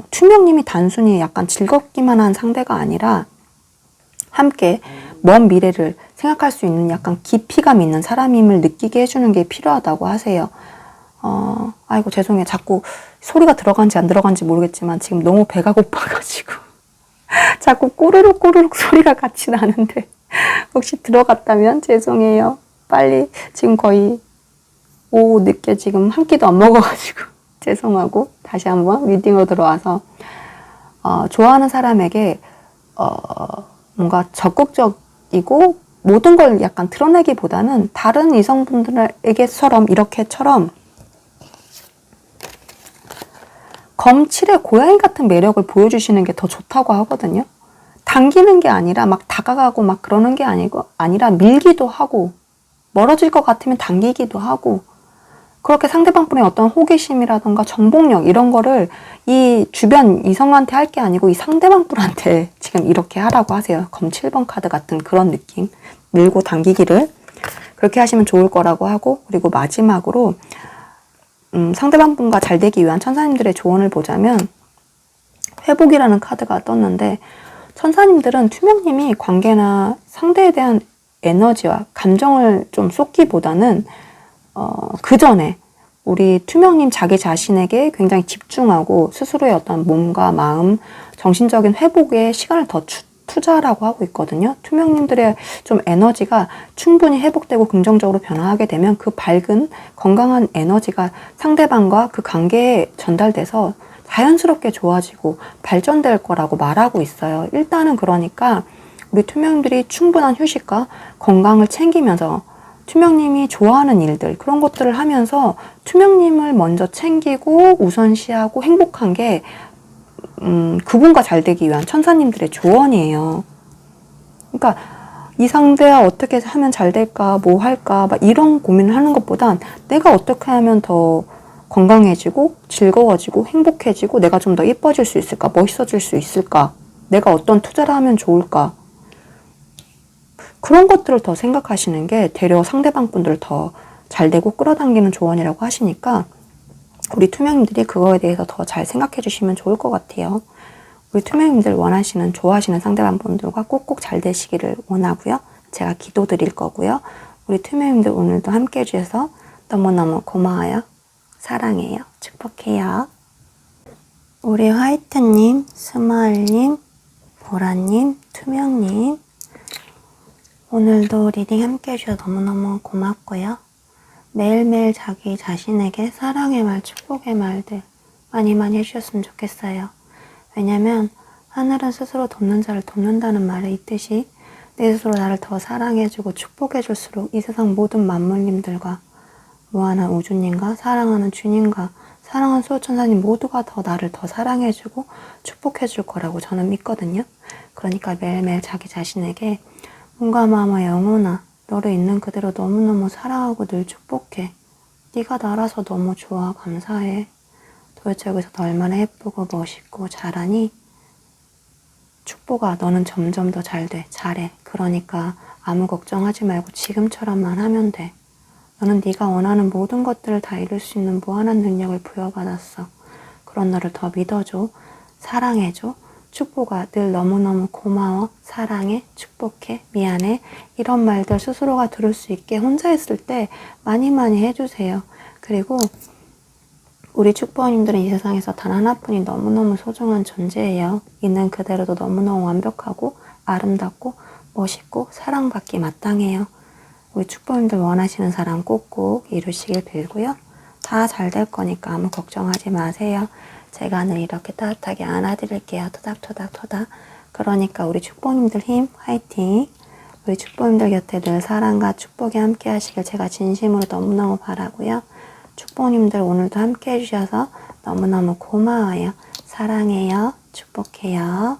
투명님이 단순히 약간 즐겁기만 한 상대가 아니라 함께 먼 미래를 생각할 수 있는 약간 깊이감 있는 사람임을 느끼게 해주는 게 필요하다고 하세요. 아이고 죄송해요. 자꾸 소리가 들어간지 안 들어간지 모르겠지만 지금 너무 배가 고파가지고 자꾸 꼬르륵 소리가 같이 나는데 혹시 들어갔다면 죄송해요. 빨리, 지금 거의 오후 늦게 지금 한 끼도 안 먹어가지고 죄송하고, 다시 한번 미팅으로 들어와서 좋아하는 사람에게 뭔가 적극적이고 모든 걸 약간 드러내기보다는 다른 이성분들에게처럼 이렇게처럼 검칠의 고양이 같은 매력을 보여주시는 게 더 좋다고 하거든요. 당기는 게 아니라 막 다가가고 막 그러는 게 아니라 밀기도 하고, 멀어질 것 같으면 당기기도 하고, 그렇게 상대방분의 어떤 호기심이라던가 정복력 이런 거를 이 주변 이성한테 할 게 아니고 이 상대방분한테 지금 이렇게 하라고 하세요. 검 7번 카드 같은 그런 느낌, 밀고 당기기를 그렇게 하시면 좋을 거라고 하고, 그리고 마지막으로 상대방분과 잘 되기 위한 천사님들의 조언을 보자면, 회복이라는 카드가 떴는데, 천사님들은 투명님이 관계나 상대에 대한 에너지와 감정을 좀 쏟기보다는 그 전에 우리 투명님 자기 자신에게 굉장히 집중하고 스스로의 어떤 몸과 마음, 정신적인 회복에 시간을 더 투자라고 하고 있거든요. 투명님들의 좀 에너지가 충분히 회복되고 긍정적으로 변화하게 되면 그 밝은 건강한 에너지가 상대방과 그 관계에 전달돼서 자연스럽게 좋아지고 발전될 거라고 말하고 있어요. 일단은 그러니까 우리 투명님들이 충분한 휴식과 건강을 챙기면서 투명님이 좋아하는 일들, 그런 것들을 하면서 투명님을 먼저 챙기고 우선시하고 행복한 게 그분과 잘 되기 위한 천사님들의 조언이에요. 그러니까 이 상대와 어떻게 하면 잘 될까, 뭐 할까, 막 이런 고민을 하는 것보단 내가 어떻게 하면 더 건강해지고 즐거워지고 행복해지고 내가 좀 더 예뻐질 수 있을까, 멋있어질 수 있을까, 내가 어떤 투자를 하면 좋을까, 그런 것들을 더 생각하시는 게 되려 상대방 분들을 더 잘 되고 끌어당기는 조언이라고 하시니까 우리 투명님들이 그거에 대해서 더 잘 생각해 주시면 좋을 것 같아요. 우리 투명님들 원하시는, 좋아하시는 상대방 분들과 꼭꼭 잘 되시기를 원하고요. 제가 기도 드릴 거고요. 우리 투명님들 오늘도 함께 해주셔서 너무너무 고마워요. 사랑해요. 축복해요. 우리 화이트님, 스마일님, 보라님, 투명님, 오늘도 리딩 함께 해주셔서 너무너무 고맙고요. 매일매일 자기 자신에게 사랑의 말, 축복의 말들 많이 많이 해주셨으면 좋겠어요. 왜냐면 하늘은 스스로 돕는 자를 돕는다는 말에 있듯이 내 스스로 나를 더 사랑해주고 축복해줄수록 이 세상 모든 만물님들과 무한한 우주님과 사랑하는 주님과 사랑하는 수호천사님 모두가 더 나를 더 사랑해주고 축복해줄 거라고 저는 믿거든요. 그러니까 매일매일 자기 자신에게 몸과 마음과 영혼아, 너를 있는 그대로 너무너무 사랑하고 늘 축복해. 네가 나라서 너무 좋아, 감사해. 도대체 여기서 너 얼마나 예쁘고 멋있고 잘하니? 축복아, 너는 점점 더 잘 돼, 잘해. 그러니까 아무 걱정하지 말고 지금처럼만 하면 돼. 너는 네가 원하는 모든 것들을 다 이룰 수 있는 무한한 능력을 부여받았어. 그런 너를 더 믿어줘, 사랑해줘. 축복아, 늘 너무너무 고마워, 사랑해, 축복해, 미안해, 이런 말들 스스로가 들을 수 있게 혼자 있을 때 많이 많이 해주세요. 그리고 우리 축복님들은 이 세상에서 단 하나뿐인 너무너무 소중한 존재예요. 있는 그대로도 너무너무 완벽하고 아름답고 멋있고 사랑받기 마땅해요. 우리 축복님들 원하시는 사랑 꼭꼭 이루시길 빌고요. 다 잘 될 거니까 아무 걱정하지 마세요. 제가 늘 이렇게 따뜻하게 안아드릴게요. 토닥토닥토닥. 그러니까 우리 축복님들 힘 화이팅. 우리 축복님들 곁에 늘 사랑과 축복이 함께 하시길 제가 진심으로 너무너무 바라고요. 축복님들 오늘도 함께 해주셔서 너무너무 고마워요. 사랑해요. 축복해요.